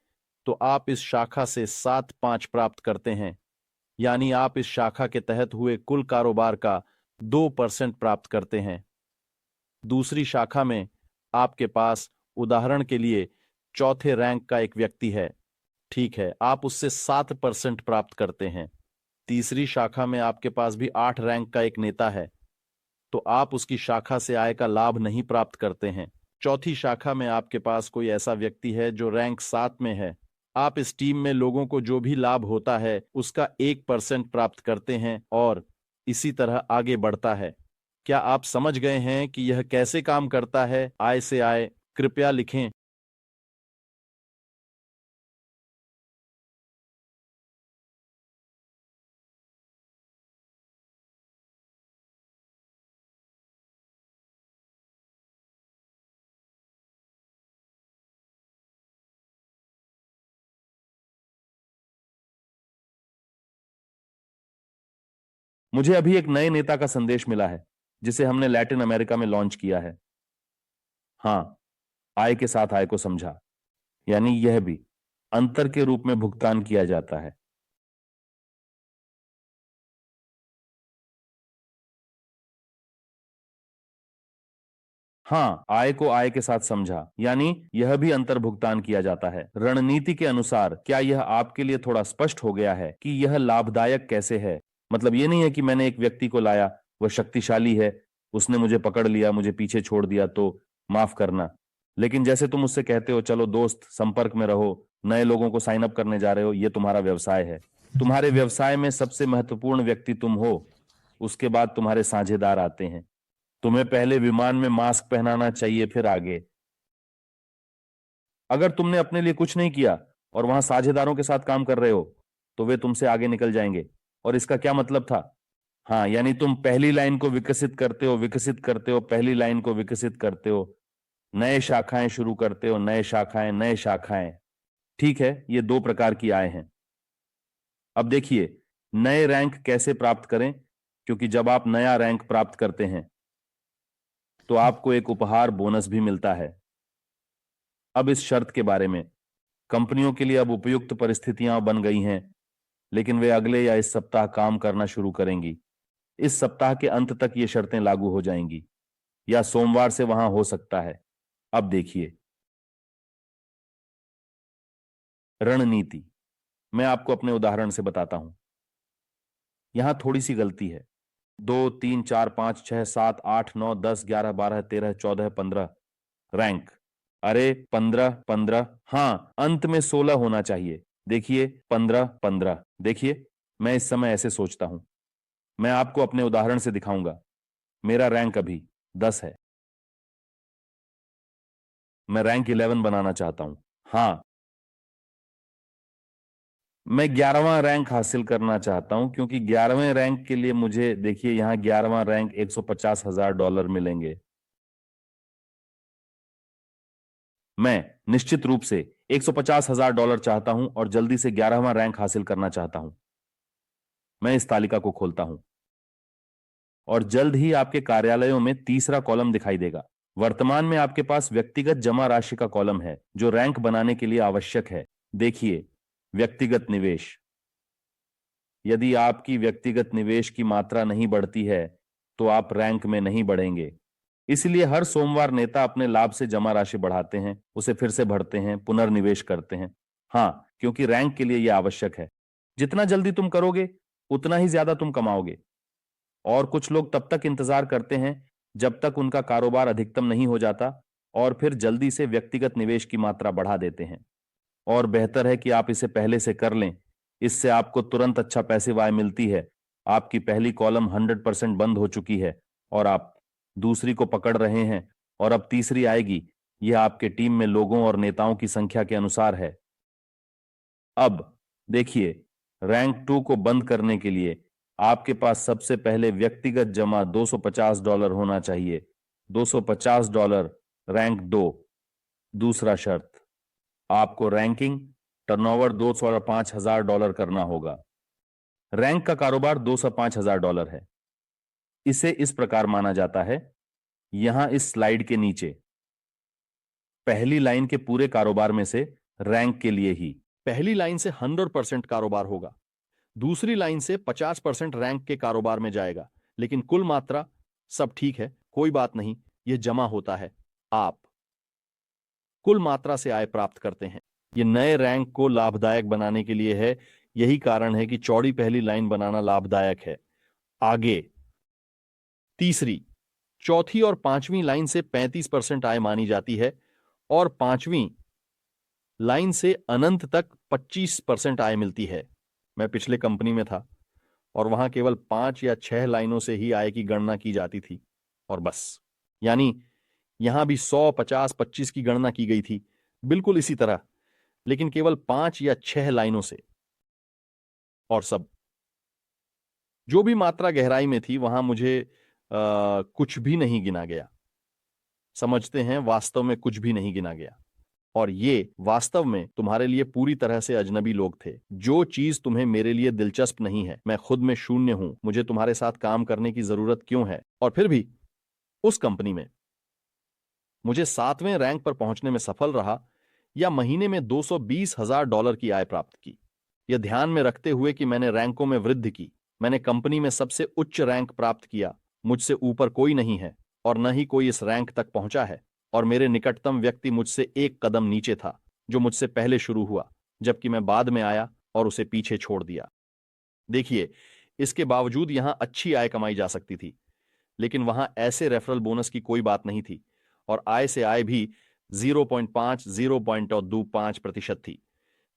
तो आप इस शाखा से 7.5 प्राप्त करते हैं। यानी आप इस शाखा के तहत हुए कुल कारोबार का 2% प्राप्त करते हैं। दूसरी शाखा में आपके पास, उदाहरण के लिए, चौथे रैंक का एक व्यक्ति है। ठीक है, आप उससे 7% प्राप्त करते हैं। तीसरी शाखा में आपके पास भी 8 रैंक का एक नेता है, तो आप उसकी शाखा से आय का लाभ नहीं प्राप्त करते हैं। चौथी शाखा में आपके पास कोई ऐसा व्यक्ति है जो रैंक 7 में है। आप इस टीम में लोगों को जो भी लाभ होता है उसका 1% प्राप्त करते हैं और इसी तरह आगे बढ़ता है। क्या आप समझ गए हैं कि यह कैसे काम करता है? आय से आय। कृपया लिखें। मुझे अभी एक नए नेता का संदेश मिला है जिसे हमने लैटिन अमेरिका में लॉन्च किया है। हाँ, आय के साथ आय को समझा, यानी यह भी अंतर के रूप में भुगतान किया जाता है। हाँ, आय को आय के साथ समझा, यानी यह भी अंतर भुगतान किया जाता है। रणनीति के अनुसार क्या यह आपके लिए थोड़ा स्पष्ट हो गया है कि यह लाभदायक कैसे है? मतलब ये नहीं है कि मैंने एक व्यक्ति को लाया, वह शक्तिशाली है, उसने मुझे पकड़ लिया, मुझे पीछे छोड़ दिया तो माफ करना। लेकिन जैसे तुम उससे कहते हो, चलो दोस्त संपर्क में रहो, नए लोगों को साइन अप करने जा रहे हो, ये तुम्हारा व्यवसाय है। तुम्हारे व्यवसाय में सबसे महत्वपूर्ण व्यक्ति तुम हो। उसके बाद तुम्हारे साझेदार आते हैं। तुम्हें पहले विमान में मास्क पहनाना चाहिए, फिर आगे। अगर तुमने अपने लिए कुछ नहीं किया और वहां साझेदारों के साथ काम कर रहे हो तो वे तुमसे आगे निकल जाएंगे। और इसका क्या मतलब था? हाँ, यानी तुम पहली लाइन को विकसित करते हो, विकसित करते हो, पहली लाइन को विकसित करते हो, नए शाखाएं शुरू करते हो, नए शाखाएं, नए शाखाएं। ठीक है, ये 2 प्रकार की आय हैं। अब देखिए, नए रैंक कैसे प्राप्त करें, क्योंकि जब आप नया रैंक प्राप्त करते हैं तो आपको एक उपहार बोनस भी मिलता है। अब इस शर्त के बारे में, कंपनियों के लिए अब उपयुक्त परिस्थितियां बन गई हैं, लेकिन वे अगले या इस सप्ताह काम करना शुरू करेंगी। इस सप्ताह के अंत तक ये शर्तें लागू हो जाएंगी, या सोमवार से वहां हो सकता है। अब देखिए, रणनीति। मैं आपको अपने उदाहरण से बताता हूं। यहां थोड़ी सी गलती है। 2 3 4 5 6 7 8 9 10 11 12 13 14 15 रैंक। अरे 15 15, हाँ, अंत में 16 होना चाहिए। देखिए, 15 15। देखिए, मैं इस समय ऐसे सोचता हूं। मैं आपको अपने उदाहरण से दिखाऊंगा। मेरा रैंक अभी 10 है। मैं रैंक 11 बनाना चाहता हूं। हाँ, मैं 11वां रैंक हासिल करना चाहता हूं, क्योंकि 11वें रैंक के लिए मुझे, देखिए, यहां 11वां रैंक $150,000 मिलेंगे। मैं निश्चित रूप से $150,000 चाहता हूं और जल्दी से 11वां रैंक हासिल करना चाहता हूं। मैं इस तालिका को खोलता हूं और जल्द ही आपके कार्यालयों में तीसरा कॉलम दिखाई देगा। वर्तमान में आपके पास व्यक्तिगत जमा राशि का कॉलम है, जो रैंक बनाने के लिए आवश्यक है। देखिए, व्यक्तिगत निवेश। यदि आपकी व्यक्तिगत निवेश की मात्रा नहीं बढ़ती है, तो आप रैंक में नहीं बढ़ेंगे। इसलिए हर सोमवार नेता अपने लाभ से जमा राशि बढ़ाते हैं, उसे फिर से भरते हैं, पुनर्निवेश करते हैं। हाँ, क्योंकि रैंक के लिए यह आवश्यक है। जितना जल्दी तुम करोगे, उतना ही ज्यादा तुम कमाओगे। और कुछ लोग तब तक इंतजार करते हैं जब तक उनका कारोबार अधिकतम नहीं हो जाता, और फिर जल्दी से व्यक्तिगत निवेश की मात्रा बढ़ा देते हैं। और बेहतर है कि आप इसे पहले से कर लें। इससे आपको तुरंत अच्छा पैसे वाय मिलती है। आपकी पहली कॉलम 100% बंद हो चुकी है और आप दूसरी को पकड़ रहे हैं, और अब तीसरी आएगी। यह आपके टीम में लोगों और नेताओं की संख्या के अनुसार है। अब देखिए, रैंक 2 को बंद करने के लिए आपके पास सबसे पहले व्यक्तिगत जमा $250 होना चाहिए। $250, रैंक 2। दूसरा शर्त, आपको रैंकिंग टर्नओवर $205,000 करना होगा। रैंक का कारोबार $205,000 है। इसे इस प्रकार माना जाता है, यहां इस स्लाइड के नीचे, पहली लाइन के पूरे कारोबार में से रैंक के लिए ही। पहली लाइन से 100% कारोबार होगा, दूसरी लाइन से 50% रैंक के कारोबार में जाएगा, लेकिन कुल मात्रा सब ठीक है, कोई बात नहीं, यह जमा होता है। आप कुल मात्रा से आय प्राप्त करते हैं। यह नए रैंक को लाभदायक बनाने के लिए है। यही कारण है कि चौड़ी पहली लाइन बनाना लाभदायक है। आगे, तीसरी, चौथी और पांचवी लाइन से 35% आय मानी जाती है, और पांचवी लाइन से अनंत तक 25% आय मिलती है। मैं पिछले कंपनी में था और वहां केवल 5 या 6 लाइनों से ही आय की गणना की जाती थी, और बस। यानी यहां भी 100, 50, 25 की गणना की गई थी, बिल्कुल इसी तरह, लेकिन केवल 5 या 6 लाइनों से। और सब जो भी मात्रा गहराई में थी, वहां मुझे कुछ भी नहीं गिना गया। समझते हैं, वास्तव में कुछ भी नहीं गिना गया। और ये वास्तव में तुम्हारे लिए पूरी तरह से अजनबी लोग थे। जो चीज तुम्हें मेरे लिए दिलचस्प नहीं है, मैं खुद में शून्य हूं, मुझे तुम्हारे साथ काम करने की जरूरत क्यों है? और फिर भी उस कंपनी में मुझे 7वें रैंक पर पहुंचने में सफल रहा, या महीने में $220,000 की आय प्राप्त की। यह ध्यान में रखते हुए कि मैंने रैंकों में वृद्धि की। मैंने कंपनी में सबसे उच्च रैंक प्राप्त किया। मुझसे ऊपर कोई नहीं है, और न ही कोई इस रैंक तक पहुंचा है। और मेरे निकटतम व्यक्ति मुझसे एक कदम नीचे था, जो मुझसे पहले शुरू हुआ, जबकि मैं बाद में आया और उसे पीछे छोड़ दिया। देखिए, इसके बावजूद यहां अच्छी आय कमाई जा सकती थी, लेकिन वहां ऐसे रेफरल बोनस की कोई बात नहीं थी, और आय से आय भी 0.25% थी,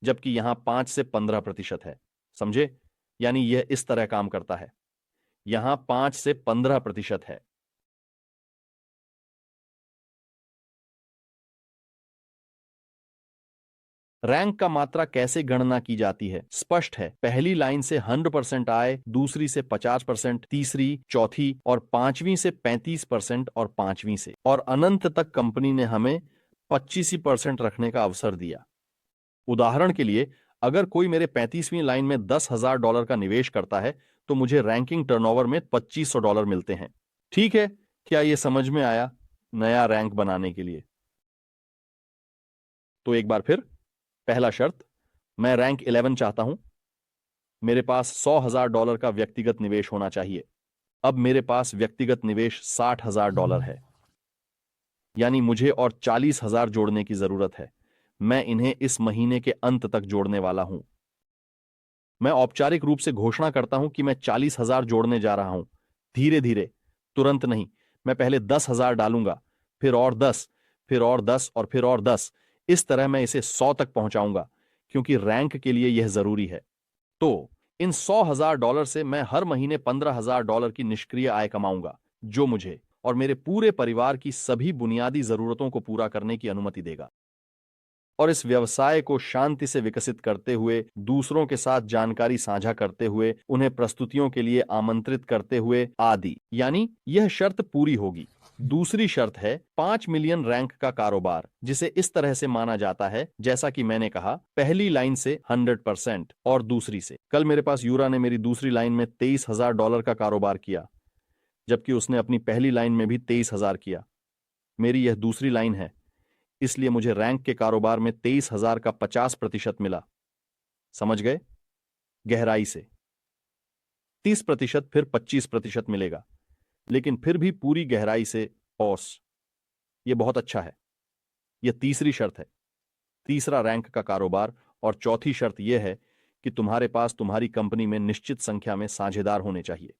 जबकि यहां 5 से 15% है। समझे? यानी यह इस तरह काम करता है। यहां 5 से 15% है। रैंक का मात्रा कैसे गणना की जाती है? स्पष्ट है। पहली लाइन से 100% आय, दूसरी से 50%, तीसरी, चौथी और पांचवी से 35%, और पांचवी से, और अनंत तक कंपनी ने हमें 25% रखने का अवसर दिया। उदाहरण के लिए, अगर कोई मेरे 35वीं लाइन में $10,000 का निवेश करता है, तो मुझे रैंकिंग टर्नओवर में $2,500 मिलते हैं। ठीक है, क्या यह समझ में आया? नया रैंक बनाने के लिए तो एक बार फिर, पहला शर्त, मैं रैंक 11 चाहता हूं। मेरे पास $100,000 का व्यक्तिगत निवेश होना चाहिए। अब मेरे पास व्यक्तिगत निवेश $60,000 है, यानी मुझे और 40,000 जोड़ने की जरूरत है। मैं इन्हें इस महीने के अंत तक जोड़ने वाला हूं। मैं औपचारिक रूप से घोषणा करता हूं कि मैं 40,000 जोड़ने जा रहा हूं, धीरे धीरे, तुरंत नहीं। मैं पहले 10,000 डालूंगा, फिर और 10, फिर और 10 और फिर और 10। इस तरह मैं इसे 100 तक पहुंचाऊंगा, क्योंकि रैंक के लिए यह जरूरी है। तो इन $100,000 से मैं हर महीने $15,000 की निष्क्रिय आय कमाऊंगा, जो मुझे और मेरे पूरे परिवार की सभी बुनियादी जरूरतों को पूरा करने की अनुमति देगा। और इस व्यवसाय को शांति से विकसित करते हुए, दूसरों के साथ जानकारी साझा करते हुए, उन्हें प्रस्तुतियों के लिए आमंत्रित करते हुए आदि, यानी यह शर्त पूरी होगी। दूसरी शर्त है 5 मिलियन रैंक का कारोबार, जिसे इस तरह से माना जाता है जैसा कि मैंने कहा, पहली लाइन से 100% और दूसरी से। कल मेरे पास यूरा ने मेरी दूसरी लाइन में $23,000 का कारोबार किया, जबकि उसने अपनी पहली लाइन में भी 23,000 किया। मेरी यह दूसरी लाइन है, इसलिए मुझे रैंक के कारोबार में 23,000 का 50% मिला। समझ गए? गहराई से 30%, फिर 25% मिलेगा, लेकिन फिर भी पूरी गहराई से औस। यह बहुत अच्छा है। यह तीसरी शर्त है, तीसरा रैंक का कारोबार। और चौथी शर्त यह है कि तुम्हारे पास तुम्हारी कंपनी में निश्चित संख्या में साझेदार होने चाहिए।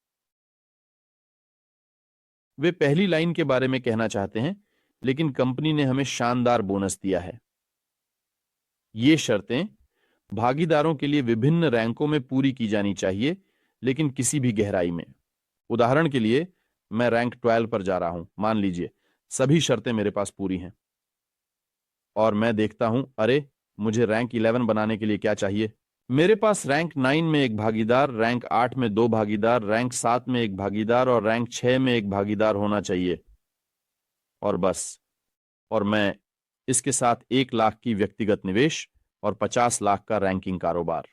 वे पहली लाइन के बारे में कहना चाहते हैं, लेकिन कंपनी ने हमें शानदार बोनस दिया है। ये शर्तें भागीदारों के लिए विभिन्न रैंकों में पूरी की जानी चाहिए, लेकिन किसी भी गहराई में। उदाहरण के लिए, मैं रैंक 12 पर जा रहा हूं, मान लीजिए सभी शर्तें मेरे पास पूरी हैं, और मैं देखता हूं, अरे मुझे रैंक 11 बनाने के लिए क्या चाहिए। मेरे पास रैंक 9 में एक भागीदार, रैंक 8 में 2 भागीदार, रैंक 7 में एक भागीदार और रैंक 6 में एक भागीदार होना चाहिए, और बस। और मैं इसके साथ 1 लाख की व्यक्तिगत निवेश और 50 लाख का रैंकिंग कारोबार।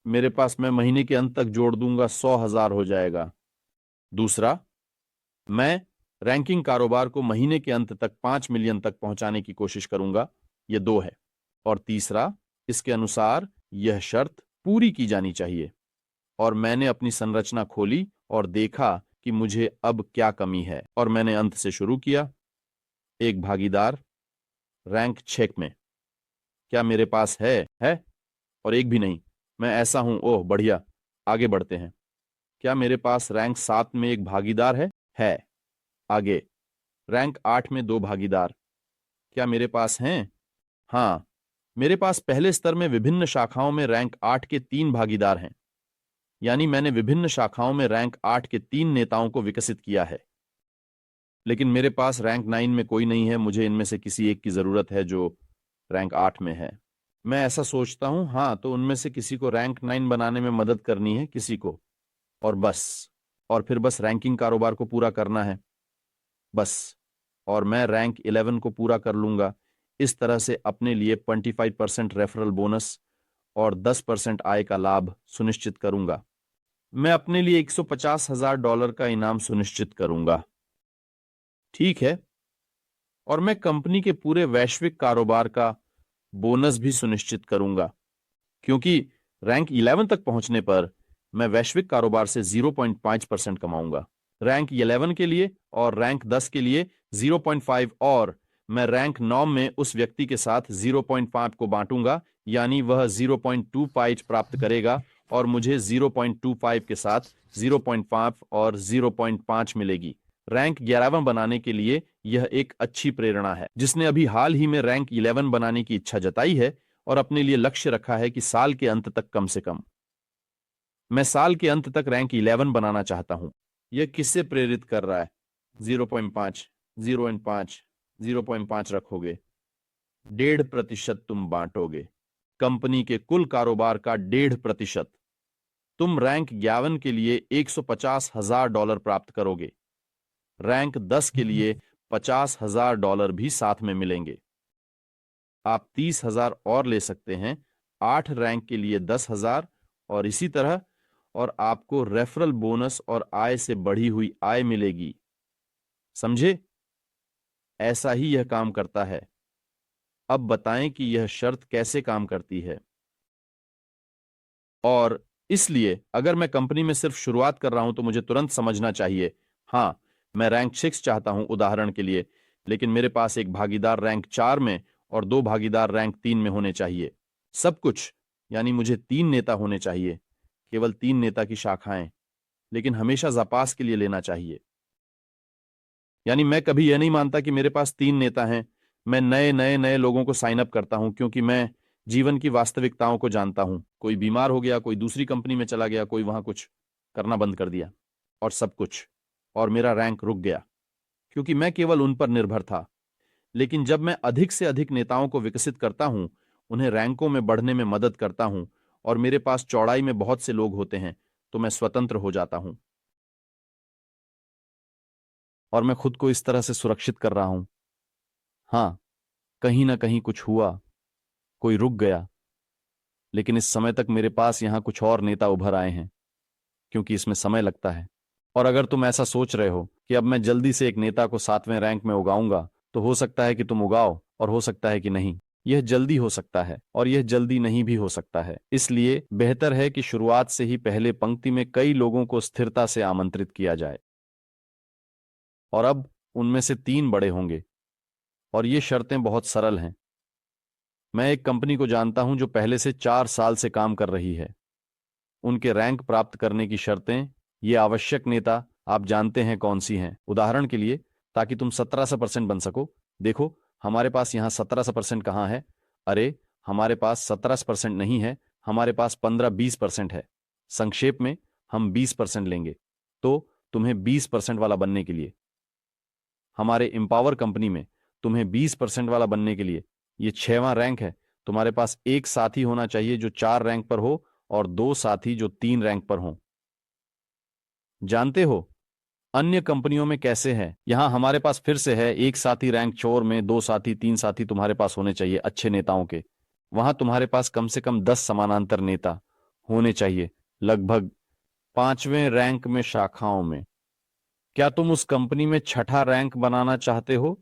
मेरे पास, मैं महीने के अंत तक जोड़ दूंगा, 100,000 हो जाएगा। दूसरा, मैं रैंकिंग कारोबार को महीने के अंत तक 5 मिलियन तक पहुंचाने की कोशिश करूंगा। यह 2 है। और तीसरा, इसके अनुसार यह शर्त पूरी की जानी चाहिए। और मैंने अपनी संरचना खोली और देखा कि मुझे अब क्या कमी है, और मैंने अंत से शुरू किया। एक भागीदार रैंक 6 में, क्या मेरे पास है? और एक भी नहीं। मैं ऐसा हूं, ओह बढ़िया, आगे बढ़ते हैं। क्या मेरे पास रैंक 7 में एक भागीदार है। आगे, रैंक 8 में 2 भागीदार। क्या मेरे पास हैं? हाँ, मेरे पास पहले स्तर में विभिन्न शाखाओं में रैंक 8 के 3 भागीदार हैं, यानी मैंने विभिन्न शाखाओं में रैंक 8 के 3 नेताओं को विकसित किया है। लेकिन मेरे पास रैंक 9 में कोई नहीं है। मुझे इनमें से किसी एक की जरूरत है जो रैंक 8 में है। मैं ऐसा सोचता हूं, हाँ, तो उनमें से किसी को रैंक 9 बनाने में मदद करनी है, किसी को, और बस। और फिर बस रैंकिंग कारोबार को पूरा करना है, बस। और मैं रैंक 11 को पूरा कर लूंगा। इस तरह से अपने लिए 25% रेफरल बोनस और 10% आय का लाभ सुनिश्चित करूंगा। मैं अपने लिए $150,000 का इनाम सुनिश्चित करूंगा। ठीक है। और मैं कंपनी के पूरे वैश्विक कारोबार का बोनस भी सुनिश्चित करूंगा, क्योंकि रैंक 11 तक पहुंचने पर मैं वैश्विक कारोबार से 0.5% कमाऊंगा। रैंक 11 के लिए और रैंक 10 के लिए 0.5, और मैं रैंक 9 में उस व्यक्ति के साथ 0.5 को बांटूंगा, यानी वह 0.25 प्राप्त करेगा और मुझे 0.25 के साथ 0.5 और 0.5 मिलेगी। रैंक 11 बनाने के लिए यह एक अच्छी प्रेरणा है। जिसने अभी हाल ही में रैंक 11 बनाने की इच्छा जताई है और अपने लिए लक्ष्य रखा है कि साल के अंत तक कम से कम, मैं साल के अंत तक रैंक 11 बनाना चाहता हूं। यह किससे प्रेरित कर रहा है? 0.5, 0.5, 0.5 रखोगे, 1.5% तुम बांटोगे। कंपनी के कुल कारोबार का 1.5%। तुम रैंक 11 के लिए $150,000 प्राप्त करोगे। रैंक 10 के लिए $50,000 भी साथ में मिलेंगे। आप 30,000 और ले सकते हैं, 8 रैंक के लिए 10,000, और इसी तरह, और आपको रेफरल बोनस और आय से बढ़ी हुई आय मिलेगी। समझे? ऐसा ही यह काम करता है। अब बताएं कि यह शर्त कैसे काम करती है। और इसलिए अगर मैं कंपनी में सिर्फ शुरुआत कर रहा हूं तो मुझे तुरंत समझना चाहिए, हाँ, मैं रैंक 6 चाहता हूं उदाहरण के लिए, लेकिन मेरे पास एक भागीदार रैंक 4 में और 2 भागीदार रैंक 3 में होने चाहिए। सब कुछ, यानी मुझे 3 नेता होने चाहिए, केवल 3 नेता की शाखाएं, लेकिन हमेशा जापास के लिए लेना चाहिए। यानी मैं कभी यह नहीं मानता कि मेरे पास 3 नेता हैं। मैं नए नए नए लोगों को साइन अप करता हूं क्योंकि मैं जीवन की वास्तविकताओं को जानता हूं। कोई बीमार हो गया, कोई दूसरी कंपनी में चला गया, कोई वहां कुछ करना बंद कर दिया और सब कुछ, और मेरा रैंक रुक गया क्योंकि मैं केवल उन पर निर्भर था। लेकिन जब मैं अधिक से अधिक नेताओं को विकसित करता हूं, उन्हें रैंकों में बढ़ने में मदद करता हूं, और मेरे पास चौड़ाई में बहुत से लोग होते हैं, तो मैं स्वतंत्र हो जाता हूं और मैं खुद को इस तरह से सुरक्षित कर रहा हूं। हाँ, कहीं ना कहीं कुछ हुआ, कोई रुक गया, लेकिन इस समय तक मेरे पास यहां कुछ और नेता उभर आए हैं क्योंकि इसमें समय लगता है। और अगर तुम ऐसा सोच रहे हो कि अब मैं जल्दी से एक नेता को 7वें रैंक में उगाऊंगा, तो हो सकता है कि तुम उगाओ और हो सकता है कि नहीं। यह जल्दी हो सकता है और यह जल्दी नहीं भी हो सकता है। इसलिए बेहतर है कि शुरुआत से ही पहले पंक्ति में कई लोगों को स्थिरता से आमंत्रित किया जाए। और अब उनमें से 3 बड़े होंगे और ये शर्तें बहुत सरल हैं। मैं एक कंपनी को जानता हूं जो पहले से 4 साल से काम कर रही है। उनके रैंक प्राप्त करने की शर्तें, ये आवश्यक नेता आप जानते हैं कौन सी हैं। उदाहरण के लिए, ताकि तुम 1700% बन सको, देखो हमारे पास यहां 1700% कहाँ है? अरे, हमारे पास 17% नहीं है, हमारे पास 15-20% है। संक्षेप में, हम 20% लेंगे। तो तुम्हें 20% वाला बनने के लिए, हमारे एम्पावर कंपनी में तुम्हें 20% वाला बनने के लिए, ये 6वां रैंक है। तुम्हारे पास एक साथी होना चाहिए जो 4 रैंक पर हो और 2 साथी जो 3 रैंक पर हों। जानते हो अन्य कंपनियों में कैसे है? यहां हमारे पास फिर से है, एक साथी रैंक 4 में, 2 साथी, 3 साथी तुम्हारे पास होने चाहिए अच्छे नेताओं के। वहां तुम्हारे पास कम से कम 10 समानांतर नेता होने चाहिए, लगभग 5वें रैंक में शाखाओं में। क्या तुम उस कंपनी में छठा रैंक बनाना चाहते हो?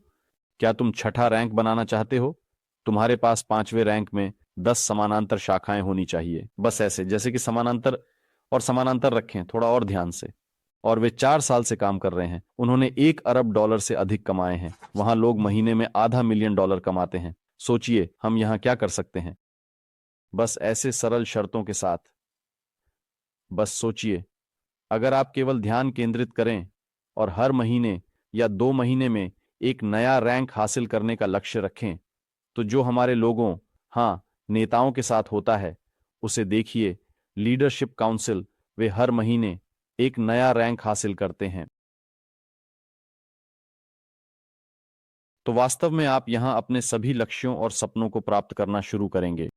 क्या तुम छठा रैंक बनाना चाहते हो? तुम्हारे पास 5वें रैंक में 10 समानांतर शाखाएं होनी चाहिए, बस ऐसे, जैसे कि समानांतर और समानांतर रखें थोड़ा और ध्यान से। और वे 4 साल से काम कर रहे हैं। उन्होंने $1 अरब से अधिक कमाए हैं। वहां लोग महीने में $500,000 कमाते हैं। सोचिए हम यहां क्या कर सकते हैं, बस ऐसे सरल शर्तों के साथ। बस सोचिए, अगर आप केवल ध्यान केंद्रित करें और हर महीने या 2 महीने में एक नया रैंक हासिल करने का लक्ष्य रखें, तो जो हमारे लोगों, हाँ, नेताओं के साथ होता है, उसे देखिए, लीडरशिप काउंसिल, वे हर महीने एक नया रैंक हासिल करते हैं। तो वास्तव में आप यहां अपने सभी लक्ष्यों और सपनों को प्राप्त करना शुरू करेंगे।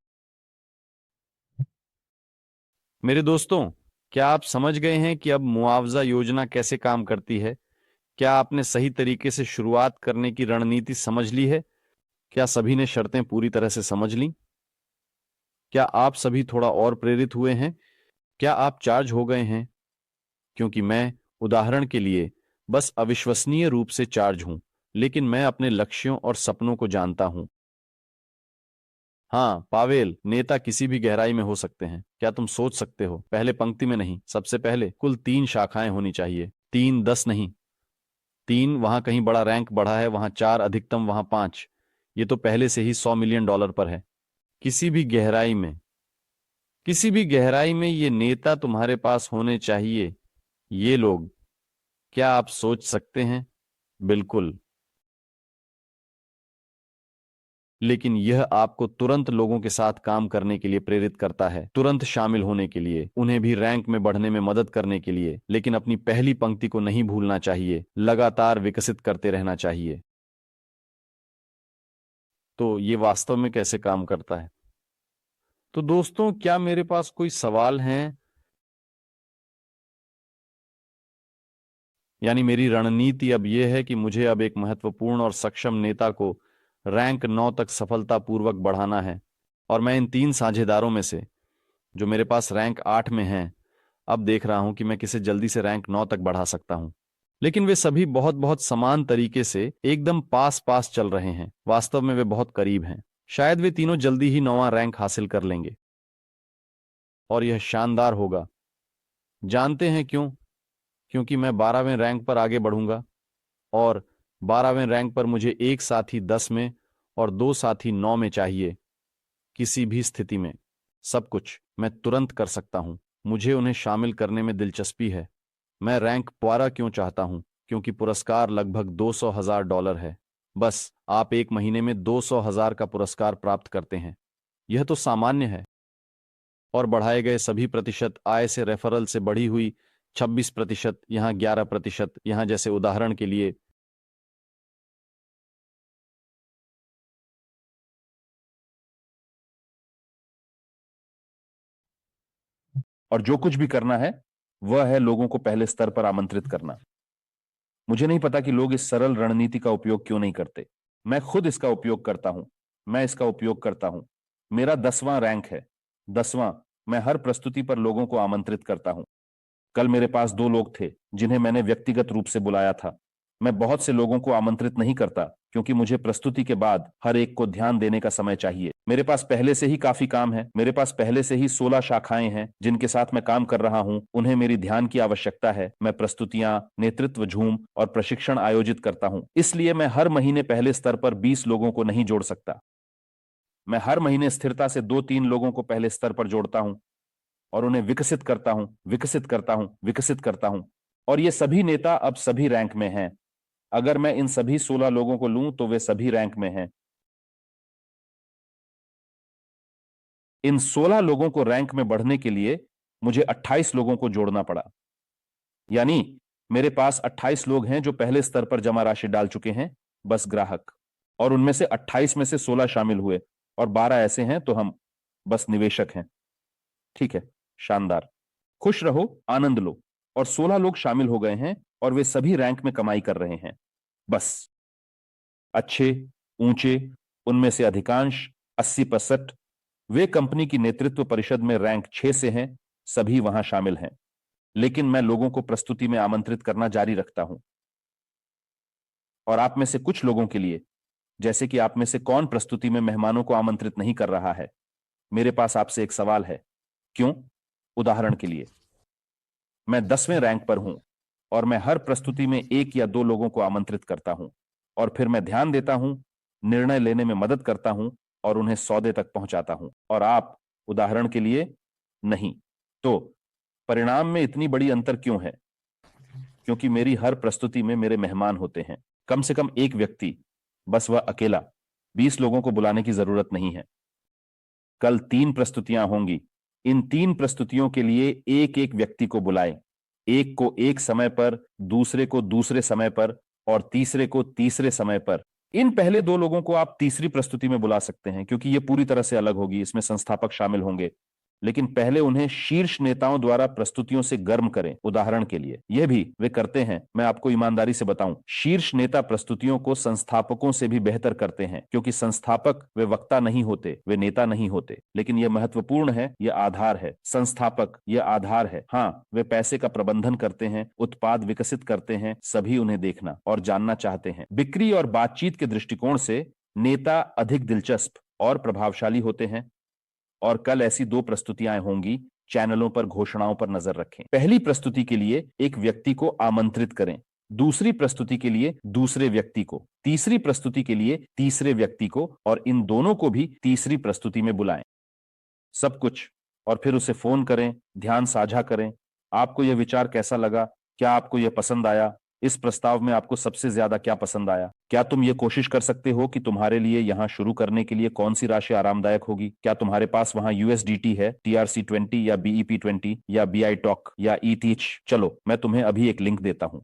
मेरे दोस्तों, क्या आप समझ गए हैं कि अब मुआवजा योजना कैसे काम करती है? क्या आपने सही तरीके से शुरुआत करने की रणनीति समझ ली है? क्या सभी ने शर्तें पूरी तरह से समझ लीं? क्या आप सभी थोड़ा और प्रेरित हुए हैं? क्या आप चार्ज हो गए हैं? क्योंकि मैं, उदाहरण के लिए, बस अविश्वसनीय रूप से चार्ज हूं, लेकिन मैं अपने लक्ष्यों और सपनों को जानता हूं। हाँ पावेल, नेता किसी भी गहराई में हो सकते हैं। क्या तुम सोच सकते हो, पहले पंक्ति में नहीं, सबसे पहले कुल 3 शाखाएं होनी चाहिए। 3, 10 नहीं। 3, वहां कहीं बड़ा रैंक बढ़ा है, वहां 4 अधिकतम, वहां 5। ये तो पहले से ही $100 मिलियन पर है। किसी भी गहराई में, किसी भी गहराई में ये नेता तुम्हारे पास होने चाहिए। ये लोग, क्या आप सोच सकते हैं? बिल्कुल। लेकिन यह आपको तुरंत लोगों के साथ काम करने के लिए प्रेरित करता है, तुरंत शामिल होने के लिए, उन्हें भी रैंक में बढ़ने में मदद करने के लिए। लेकिन अपनी पहली पंक्ति को नहीं भूलना चाहिए, लगातार विकसित करते रहना चाहिए। तो ये वास्तव में कैसे काम करता है? तो दोस्तों, क्या मेरे पास कोई सवाल हैं? यानी मेरी रणनीति अब यह है कि मुझे अब एक महत्वपूर्ण और सक्षम नेता को रैंक 9 तक सफलतापूर्वक बढ़ाना है। और मैं इन 3 साझेदारों में से, जो मेरे पास रैंक 8 में हैं, अब देख रहा हूं कि मैं किसे जल्दी से रैंक 9 तक बढ़ा सकता हूं। लेकिन वे सभी बहुत बहुत समान तरीके से एकदम पास पास चल रहे हैं। वास्तव में वे बहुत करीब हैं। शायद वे तीनों जल्दी ही 9वां रैंक हासिल कर लेंगे और यह शानदार होगा। जानते हैं क्यों? क्योंकि मैं 12वें रैंक पर आगे बढ़ूंगा और 12वें रैंक पर मुझे एक साथी 10 में और 2 साथी 9 में चाहिए। किसी भी स्थिति में सब कुछ मैं तुरंत कर सकता हूं। मुझे उन्हें शामिल करने में दिलचस्पी है। मैं रैंक 12 क्यों चाहता हूं? क्योंकि पुरस्कार लगभग $200,000 है। बस आप एक महीने में 200,000 का पुरस्कार प्राप्त करते हैं। यह तो सामान्य है। और बढ़ाए गए सभी प्रतिशत आय से रेफरल से बढ़ी हुई 26%, यहाँ 11%, यहाँ जैसे उदाहरण के लिए। और जो कुछ भी करना है वह है लोगों को पहले स्तर पर आमंत्रित करना। मुझे नहीं पता कि लोग इस सरल रणनीति का उपयोग क्यों नहीं करते। मैं खुद इसका उपयोग करता हूं। मैं इसका उपयोग करता हूं। मेरा 10वां रैंक है। 10वां। मैं हर प्रस्तुति पर लोगों को आमंत्रित करता हूं। कल मेरे पास 2 लोग थे जिन्हें मैंने व्यक्तिगत रूप से बुलाया था। मैं बहुत से लोगों को आमंत्रित नहीं करता क्योंकि मुझे प्रस्तुति के बाद हर एक को ध्यान देने का समय चाहिए। मेरे पास पहले से ही काफी काम है। मेरे पास पहले से ही 16 शाखाएं हैं जिनके साथ मैं काम कर रहा हूं। उन्हें मेरी ध्यान की आवश्यकता है। मैं प्रस्तुतियां, नेतृत्व झूम और प्रशिक्षण आयोजित करता हूं। इसलिए मैं हर महीने पहले स्तर पर 20 लोगों को नहीं जोड़ सकता। मैं हर महीने स्थिरता से 2-3 लोगों को पहले स्तर पर जोड़ता हूं और उन्हें विकसित करता हूं, विकसित करता हूं, विकसित करता हूं। और ये सभी नेता अब सभी रैंक में हैं। अगर मैं इन सभी 16 लोगों को लूं तो वे सभी रैंक में हैं। इन 16 लोगों को रैंक में बढ़ने के लिए मुझे 28 लोगों को जोड़ना पड़ा। यानी मेरे पास 28 लोग हैं जो पहले स्तर पर जमा राशि डाल चुके हैं, बस ग्राहक। और उनमें से 28 में से 16 शामिल हुए और 12 ऐसे हैं तो हम बस निवेशक हैं। ठीक है, शानदार। खुश रहो, आनंद लो। और 16 लोग शामिल हो गए हैं और वे सभी रैंक में कमाई कर रहे हैं। बस अच्छे, ऊंचे, उनमें से अधिकांश 80% वे कंपनी की नेतृत्व परिषद में रैंक 6 से हैं। सभी वहां शामिल हैं। लेकिन मैं लोगों को प्रस्तुति में आमंत्रित करना जारी रखता हूं। और आप में से कुछ लोगों के लिए, जैसे कि आप में से कौन प्रस्तुति में मेहमानों को आमंत्रित नहीं कर रहा है, मेरे पास आपसे एक सवाल है। क्यों? उदाहरण के लिए, मैं 10वें रैंक पर हूं और मैं हर प्रस्तुति में 1 या 2 लोगों को आमंत्रित करता हूं और फिर मैं ध्यान देता हूं, निर्णय लेने में मदद करता हूं और उन्हें सौदे तक पहुंचाता हूं। और आप, उदाहरण के लिए, नहीं। तो परिणाम में इतनी बड़ी अंतर क्यों है? क्योंकि मेरी हर प्रस्तुति में मेरे मेहमान होते हैं। कम से कम एक व्यक्ति, बस वह अकेला। 20 लोगों को बुलाने की जरूरत नहीं है। कल 3 प्रस्तुतियां होंगी। इन 3 प्रस्तुतियों के लिए एक एक व्यक्ति को बुलाएं। एक को एक समय पर, दूसरे को दूसरे समय पर और तीसरे को तीसरे समय पर। इन पहले 2 लोगों को आप तीसरी प्रस्तुति में बुला सकते हैं क्योंकि यह पूरी तरह से अलग होगी, इसमें संस्थापक शामिल होंगे। लेकिन पहले उन्हें शीर्ष नेताओं द्वारा प्रस्तुतियों से गर्म करें। उदाहरण के लिए यह भी वे करते हैं। मैं आपको ईमानदारी से बताऊं, शीर्ष नेता प्रस्तुतियों को संस्थापकों से भी बेहतर करते हैं क्योंकि संस्थापक वे वक्ता नहीं होते, वे नेता नहीं होते। लेकिन यह महत्वपूर्ण है, यह आधार है। संस्थापक यह आधार है। हाँ, वे पैसे का प्रबंधन करते हैं, उत्पाद विकसित करते हैं, सभी उन्हें देखना और जानना चाहते हैं। बिक्री और बातचीत के दृष्टिकोण से नेता अधिक दिलचस्प और प्रभावशाली होते हैं। और कल ऐसी 2 प्रस्तुतियां होंगी। चैनलों पर घोषणाओं पर नजर रखें। पहली प्रस्तुति के लिए एक व्यक्ति को आमंत्रित करें, दूसरी प्रस्तुति के लिए दूसरे व्यक्ति को, तीसरी प्रस्तुति के लिए तीसरे व्यक्ति को और इन दोनों को भी तीसरी प्रस्तुति में बुलाएं। सब कुछ। और फिर उसे फोन करें, ध्यान साझा करें। आपको यह विचार कैसा लगा? क्या आपको यह पसंद आया? इस प्रस्ताव में आपको सबसे ज्यादा क्या पसंद आया? क्या तुम ये कोशिश कर सकते हो कि तुम्हारे लिए यहां शुरू करने के लिए कौन सी राशि आरामदायक होगी? क्या तुम्हारे पास वहां यूएसडीटी है, TRC20 या BEP20 या BI टॉक या ETH? चलो मैं तुम्हें अभी एक लिंक देता हूं।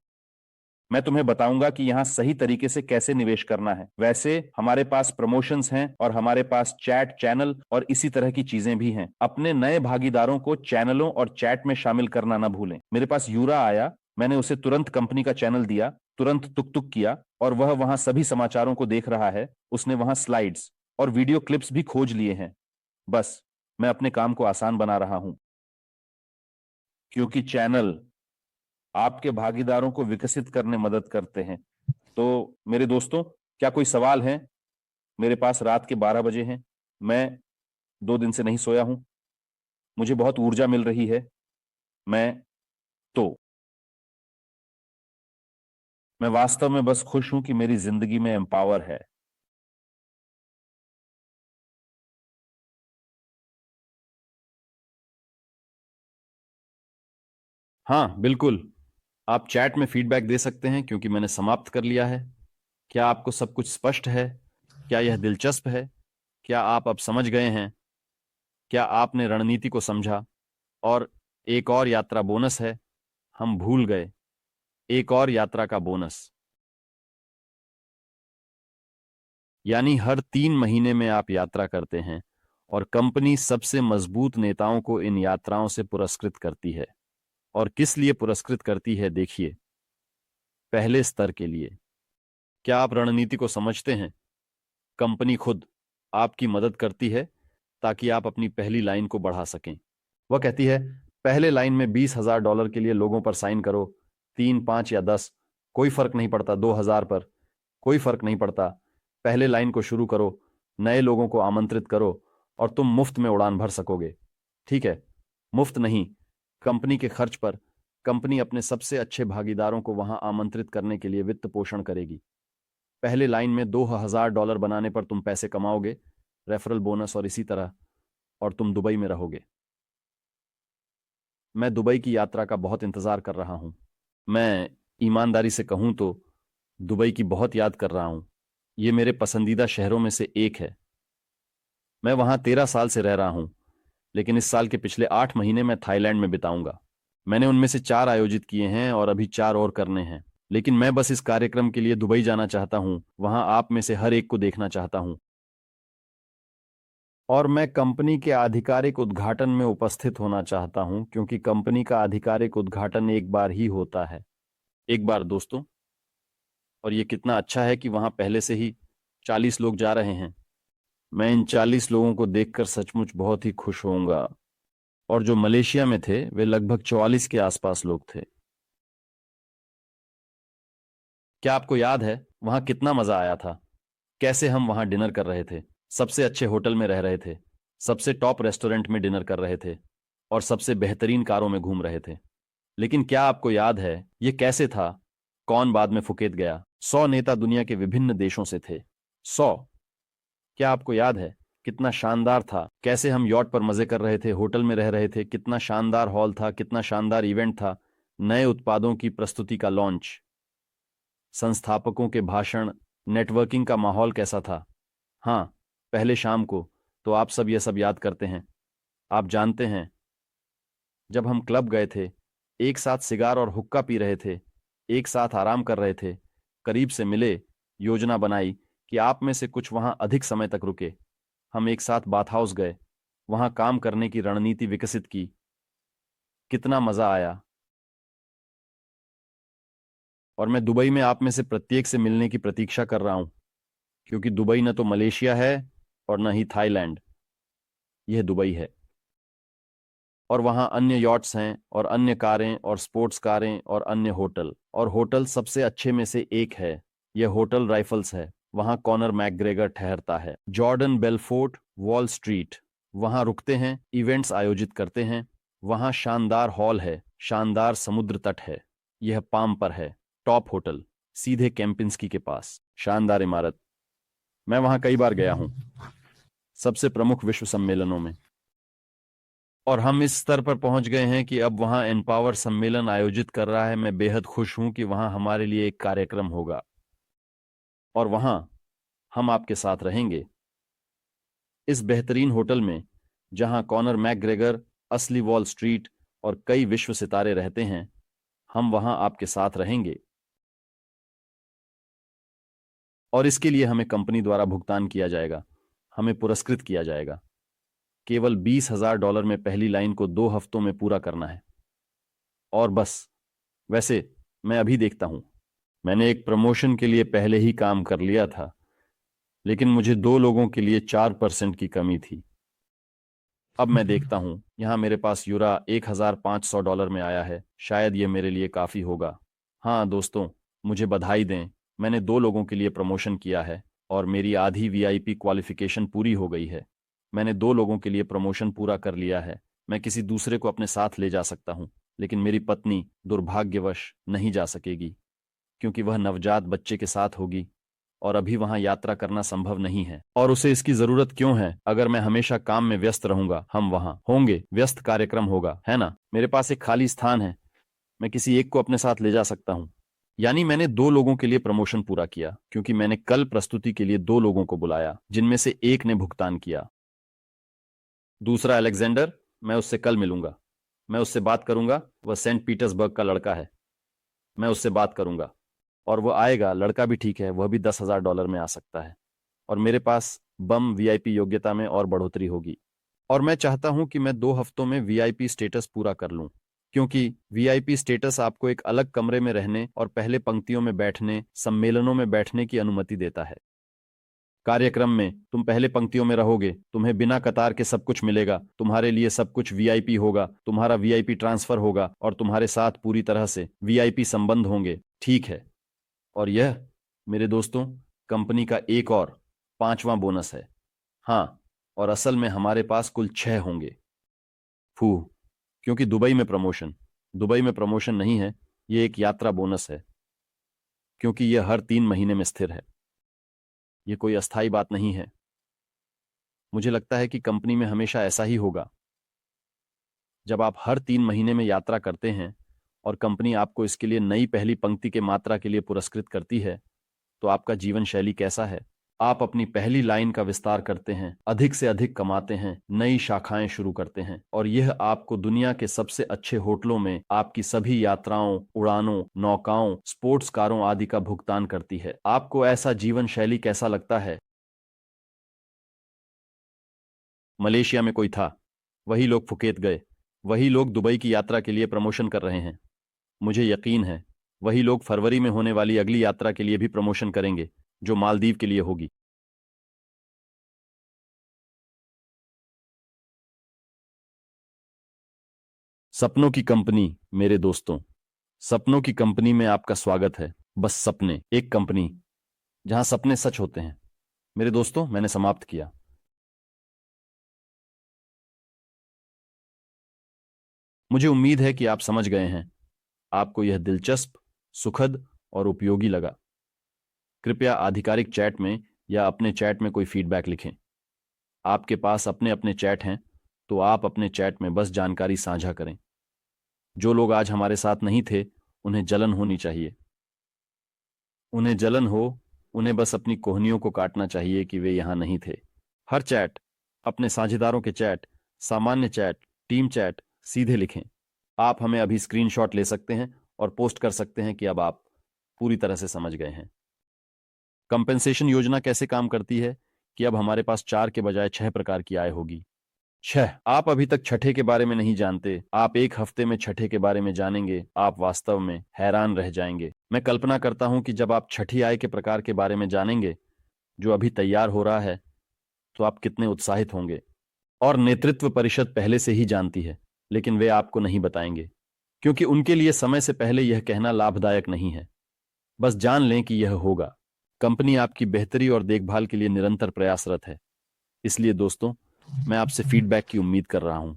मैं तुम्हें बताऊंगा कि यहां सही तरीके से कैसे निवेश करना है। वैसे हमारे पास प्रमोशंस हैं और हमारे पास चैट चैनल और इसी तरह की चीजें भी हैं। अपने नए भागीदारों को चैनलों और चैट में शामिल करना ना भूलें। मेरे पास यूरा आया, मैंने उसे तुरंत कंपनी का चैनल दिया, तुरंत तुक तुक किया और वह वहां सभी समाचारों को देख रहा है। उसने वहां स्लाइड्स और वीडियो क्लिप्स भी खोज लिए हैं। बस मैं अपने काम को आसान बना रहा हूं क्योंकि चैनल आपके भागीदारों को विकसित करने मदद करते हैं। तो मेरे दोस्तों, क्या कोई सवाल है? मेरे पास रात के 12 बजे हैं। मैं 2 दिन से नहीं सोया हूं। मुझे बहुत ऊर्जा मिल रही है। मैं तो मैं वास्तव में बस खुश हूं कि मेरी जिंदगी में एम्पावर है। हाँ बिल्कुल, आप चैट में फीडबैक दे सकते हैं क्योंकि मैंने समाप्त कर लिया है। क्या आपको सब कुछ स्पष्ट है? क्या यह दिलचस्प है? क्या आप अब समझ गए हैं? क्या आपने रणनीति को समझा? और एक और यात्रा बोनस है। हम भूल गए, एक और यात्रा का बोनस। यानी हर 3 महीने में आप यात्रा करते हैं और कंपनी सबसे मजबूत नेताओं को इन यात्राओं से पुरस्कृत करती है। और किस लिए पुरस्कृत करती है, देखिए। पहले स्तर के लिए। क्या आप रणनीति को समझते हैं? कंपनी खुद आपकी मदद करती है ताकि आप अपनी पहली लाइन को बढ़ा सकें। वह कहती है, पहले लाइन में $20,000 के लिए लोगों पर साइन करो। 3, 5 या 10, कोई फर्क नहीं पड़ता। 2,000 पर, कोई फर्क नहीं पड़ता। पहले लाइन को शुरू करो, नए लोगों को आमंत्रित करो और तुम मुफ्त में उड़ान भर सकोगे। ठीक है, मुफ्त नहीं, कंपनी के खर्च पर। कंपनी अपने सबसे अच्छे भागीदारों को वहां आमंत्रित करने के लिए वित्त पोषण करेगी। पहले लाइन में $2,000 बनाने पर तुम पैसे कमाओगे, रेफरल बोनस और इसी तरह, और तुम दुबई में रहोगे। मैं दुबई की यात्रा का बहुत इंतजार कर रहा हूं। मैं ईमानदारी से कहूं तो दुबई की बहुत याद कर रहा हूं। ये मेरे पसंदीदा शहरों में से एक है। मैं वहां 13 साल से रह रहा हूं, लेकिन इस साल के पिछले 8 महीने मैं थाईलैंड में बिताऊंगा। मैंने उनमें से 4 आयोजित किए हैं और अभी 4 और करने हैं। लेकिन मैं बस इस कार्यक्रम के लिए दुबई जाना चाहता हूं, वहां आप में से हर एक को देखना चाहता हूं। और मैं कंपनी के आधिकारिक उद्घाटन में उपस्थित होना चाहता हूं, क्योंकि कंपनी का आधिकारिक उद्घाटन एक बार ही होता है। एक बार दोस्तों, और ये कितना अच्छा है कि वहां पहले से ही 40 लोग जा रहे हैं। मैं इन 40 लोगों को देखकर सचमुच बहुत ही खुश होऊंगा। और जो मलेशिया में थे वे लगभग 44 के आसपास लोग थे। क्या आपको याद है वहां कितना मजा आया था? कैसे हम वहां डिनर कर रहे थे, सबसे अच्छे होटल में रह रहे थे, सबसे टॉप रेस्टोरेंट में डिनर कर रहे थे और सबसे बेहतरीन कारों में घूम रहे थे। लेकिन क्या आपको याद है ये कैसे था? कौन बाद में फुकेत गया? 100 नेता दुनिया के विभिन्न देशों से थे। 100। क्या आपको याद है कितना शानदार था? कैसे हम यॉट पर मजे कर रहे थे, होटल में रह रहे थे, कितना शानदार हॉल था, कितना शानदार इवेंट था। नए उत्पादों की प्रस्तुति का लॉन्च, संस्थापकों के भाषण, नेटवर्किंग का माहौल कैसा था। हाँ, पहले शाम को तो आप सब ये सब याद करते हैं। आप जानते हैं, जब हम क्लब गए थे, एक साथ सिगार और हुक्का पी रहे थे, एक साथ आराम कर रहे थे, करीब से मिले, योजना बनाई कि आप में से कुछ वहां अधिक समय तक रुके। हम एक साथ बाथ हाउस गए, वहां काम करने की रणनीति विकसित की। कितना मजा आया। और मैं दुबई में आप में से प्रत्येक से मिलने की प्रतीक्षा कर रहा हूं, क्योंकि दुबई न तो मलेशिया है और न ही थाईलैंड, यह दुबई है। और वहां अन्य यॉट्स हैं और अन्य कारें और स्पोर्ट्स कारें और अन्य होटल, और होटल सबसे अच्छे में से एक है। यह होटल राइफल्स है। वहां कॉनर मैकग्रेगर ठहरता है। जॉर्डन बेलफोर्ट वॉल स्ट्रीट, वहां रुकते हैं, इवेंट्स आयोजित करते हैं। वहां शानदार हॉल है, शानदार समुद्र तट है। यह पाम पर है, टॉप होटल, सीधे केम्पिंस्की के पास, शानदार इमारत। मैं वहां कई बार गया हूं, सबसे प्रमुख विश्व सम्मेलनों में। और हम इस स्तर पर पहुंच गए हैं कि अब वहां एनपावर सम्मेलन आयोजित कर रहा है। मैं बेहद खुश हूं कि वहां हमारे लिए एक कार्यक्रम होगा और वहां हम आपके साथ रहेंगे, इस बेहतरीन होटल में जहां कॉनर मैकग्रेगर, असली वॉल स्ट्रीट और कई विश्व सितारे रहते हैं। हम वहां आपके साथ रहेंगे और इसके लिए हमें कंपनी द्वारा भुगतान किया जाएगा, हमें पुरस्कृत किया जाएगा। केवल $20,000 में पहली लाइन को 2 हफ्तों में पूरा करना है। और बस, वैसे मैं अभी देखता हूं, मैंने एक प्रमोशन के लिए पहले ही काम कर लिया था, लेकिन मुझे 2 लोगों के लिए 4% की कमी थी। अब मैं देखता हूं, यहां मेरे पास यूरा $1,500 में आया है। शायद यह मेरे लिए काफी होगा। हाँ दोस्तों, मुझे बधाई दें, मैंने 2 लोगों के लिए प्रमोशन किया है। और मेरी आधी वीआईपी क्वालिफिकेशन पूरी हो गई है। मैंने 2 लोगों के लिए प्रमोशन पूरा कर लिया है। मैं किसी दूसरे को अपने साथ ले जा सकता हूं, लेकिन मेरी पत्नी दुर्भाग्यवश नहीं जा सकेगी, क्योंकि वह नवजात बच्चे के साथ होगी और अभी वहां यात्रा करना संभव नहीं है। और उसे इसकी जरूरत क्यों है? अगर मैं हमेशा काम में व्यस्त रहूंगा, हम वहां होंगे, व्यस्त कार्यक्रम होगा, है ना? मेरे पास एक खाली स्थान है, मैं किसी एक को अपने साथ ले जा सकता हूं। यानी मैंने 2 लोगों के लिए प्रमोशन पूरा किया, क्योंकि मैंने कल प्रस्तुति के लिए 2 लोगों को बुलाया, जिनमें से एक ने भुगतान किया। दूसरा अलेक्जेंडर, मैं उससे कल मिलूंगा। मैं उससे बात करूंगा, वह सेंट पीटर्सबर्ग का लड़का है। मैं उससे बात करूंगा और वह आएगा। लड़का भी ठीक है, वह भी $10,000 में आ सकता है। और मेरे पास बम वीआईपी योग्यता में और बढ़ोतरी होगी। और मैं चाहता हूं कि मैं 2 हफ्तों में वीआईपी स्टेटस पूरा कर लूं, क्योंकि वीआईपी स्टेटस आपको एक अलग कमरे में रहने और पहले पंक्तियों में बैठने, सम्मेलनों में बैठने की अनुमति देता है। कार्यक्रम में तुम पहले पंक्तियों में रहोगे, तुम्हें बिना कतार के सब कुछ मिलेगा, तुम्हारे लिए सब कुछ वीआईपी होगा, तुम्हारा वीआईपी ट्रांसफर होगा और तुम्हारे साथ पूरी तरह से वीआईपी संबंध होंगे, ठीक है? और यह, मेरे दोस्तों, कंपनी का एक और 5वां बोनस है। हाँ, और असल में हमारे पास कुल 6 होंगे। फू, क्योंकि दुबई में प्रमोशन नहीं है, ये एक यात्रा बोनस है, क्योंकि यह हर 3 महीने में स्थिर है। यह कोई अस्थायी बात नहीं है। मुझे लगता है कि कंपनी में हमेशा ऐसा ही होगा। जब आप हर 3 महीने में यात्रा करते हैं और कंपनी आपको इसके लिए नई पहली पंक्ति के मात्रा के लिए पुरस्कृत करती है, तो आपका जीवन शैली कैसा है? आप अपनी पहली लाइन का विस्तार करते हैं, अधिक से अधिक कमाते हैं, नई शाखाएं शुरू करते हैं, और यह आपको दुनिया के सबसे अच्छे होटलों में आपकी सभी यात्राओं, उड़ानों, नौकाओं, स्पोर्ट्स कारों आदि का भुगतान करती है। आपको ऐसा जीवन शैली कैसा लगता है? मलेशिया में कोई था, वही लोग फुकेत गए, वही लोग दुबई की यात्रा के लिए प्रमोशन कर रहे हैं। मुझे यकीन है वही लोग फरवरी में होने वाली अगली यात्रा के लिए भी प्रमोशन करेंगे, जो मालदीव के लिए होगी। सपनों की कंपनी, मेरे दोस्तों, सपनों की कंपनी में आपका स्वागत है। बस सपने, एक कंपनी जहां सपने सच होते हैं। मेरे दोस्तों, मैंने समाप्त किया। मुझे उम्मीद है कि आप समझ गए हैं। आपको यह दिलचस्प, सुखद और उपयोगी लगा। कृपया आधिकारिक चैट में या अपने चैट में कोई फीडबैक लिखें। आपके पास अपने अपने चैट हैं, तो आप अपने चैट में बस जानकारी साझा करें। जो लोग आज हमारे साथ नहीं थे, उन्हें जलन होनी चाहिए। उन्हें जलन हो, उन्हें बस अपनी कोहनियों को काटना चाहिए कि वे यहां नहीं थे। हर चैट, अपने साझेदारों के चैट, सामान्य चैट, टीम चैट, सीधे लिखें। आप हमें अभी स्क्रीनशॉट ले सकते हैं और पोस्ट कर सकते हैं कि अब आप पूरी तरह से समझ गए हैं। कंपेंसेशन योजना कैसे काम करती है कि अब हमारे पास 4 के बजाय 6 प्रकार की आय होगी। 6, आप अभी तक छठे के बारे में नहीं जानते। आप 1 हफ्ते में छठे के बारे में जानेंगे, आप वास्तव में हैरान रह जाएंगे। मैं कल्पना करता हूं कि जब आप छठी आय के प्रकार के बारे में जानेंगे, जो अभी तैयार हो रहा है, तो आप कितने उत्साहित होंगे। और नेतृत्व परिषद पहले से ही जानती है, लेकिन वे आपको नहीं बताएंगे, क्योंकि उनके लिए समय से पहले यह कहना लाभदायक नहीं है। बस जान लें कि यह होगा। कंपनी आपकी बेहतरी और देखभाल के लिए निरंतर प्रयासरत है। इसलिए दोस्तों, मैं आपसे फीडबैक की उम्मीद कर रहा हूं।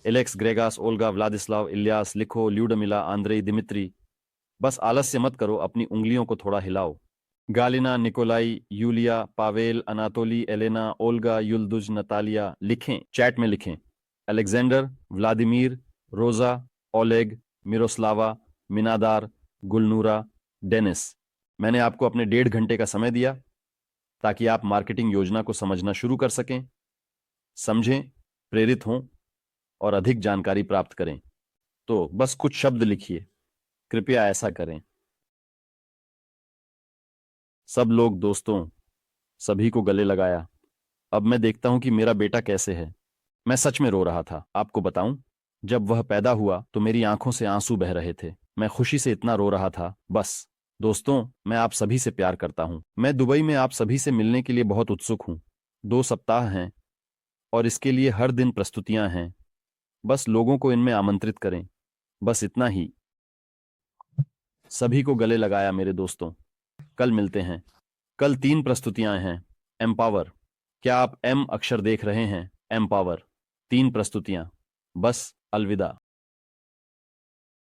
एलेक्स, ग्रेगास, ओल्गा, व्लादिस्लाव, इलियास, लिखो, ल्यूडमिला, आंद्रेई, दिमित्री। बस आलस्य मत करो, अपनी उंगलियों को थोड़ा हिलाओ। Galina, Nikolai, Yulia, Pavel, Anatoly, Elena, Olga, Yulduz, Natalia. लिखें, चैट में लिखें। Alexander, Vladimir, Roza, Oleg, Miroslava, Minadar, Gulnura, Denis. मैंने आपको अपने 1.5 घंटे का समय दिया ताकि आप मार्केटिंग योजना को समझना शुरू कर सकें, समझें, प्रेरित हों और अधिक जानकारी प्राप्त करें। तो बस कुछ शब्द लिखिए, कृपया ऐसा करें। सब लोग, दोस्तों, सभी को गले लगाया। अब मैं देखता हूं कि मेरा बेटा कैसे है। मैं सच में रो रहा था, आपको बताऊं। जब वह पैदा हुआ तो मेरी आंखों से आंसू बह रहे थे। मैं खुशी से इतना रो रहा था। बस दोस्तों, मैं आप सभी से प्यार करता हूं। मैं दुबई में आप सभी से मिलने के लिए बहुत उत्सुक हूं। 2 सप्ताह हैं और इसके लिए हर दिन प्रस्तुतियां हैं। बस लोगों को इनमें आमंत्रित करें, बस इतना ही। सभी को गले लगाया, मेरे दोस्तों। कल मिलते हैं। कल 3 प्रस्तुतियां हैं। एम्पावर। क्या आप एम अक्षर देख रहे हैं? एम्पावर। 3 प्रस्तुतियां। बस अलविदा।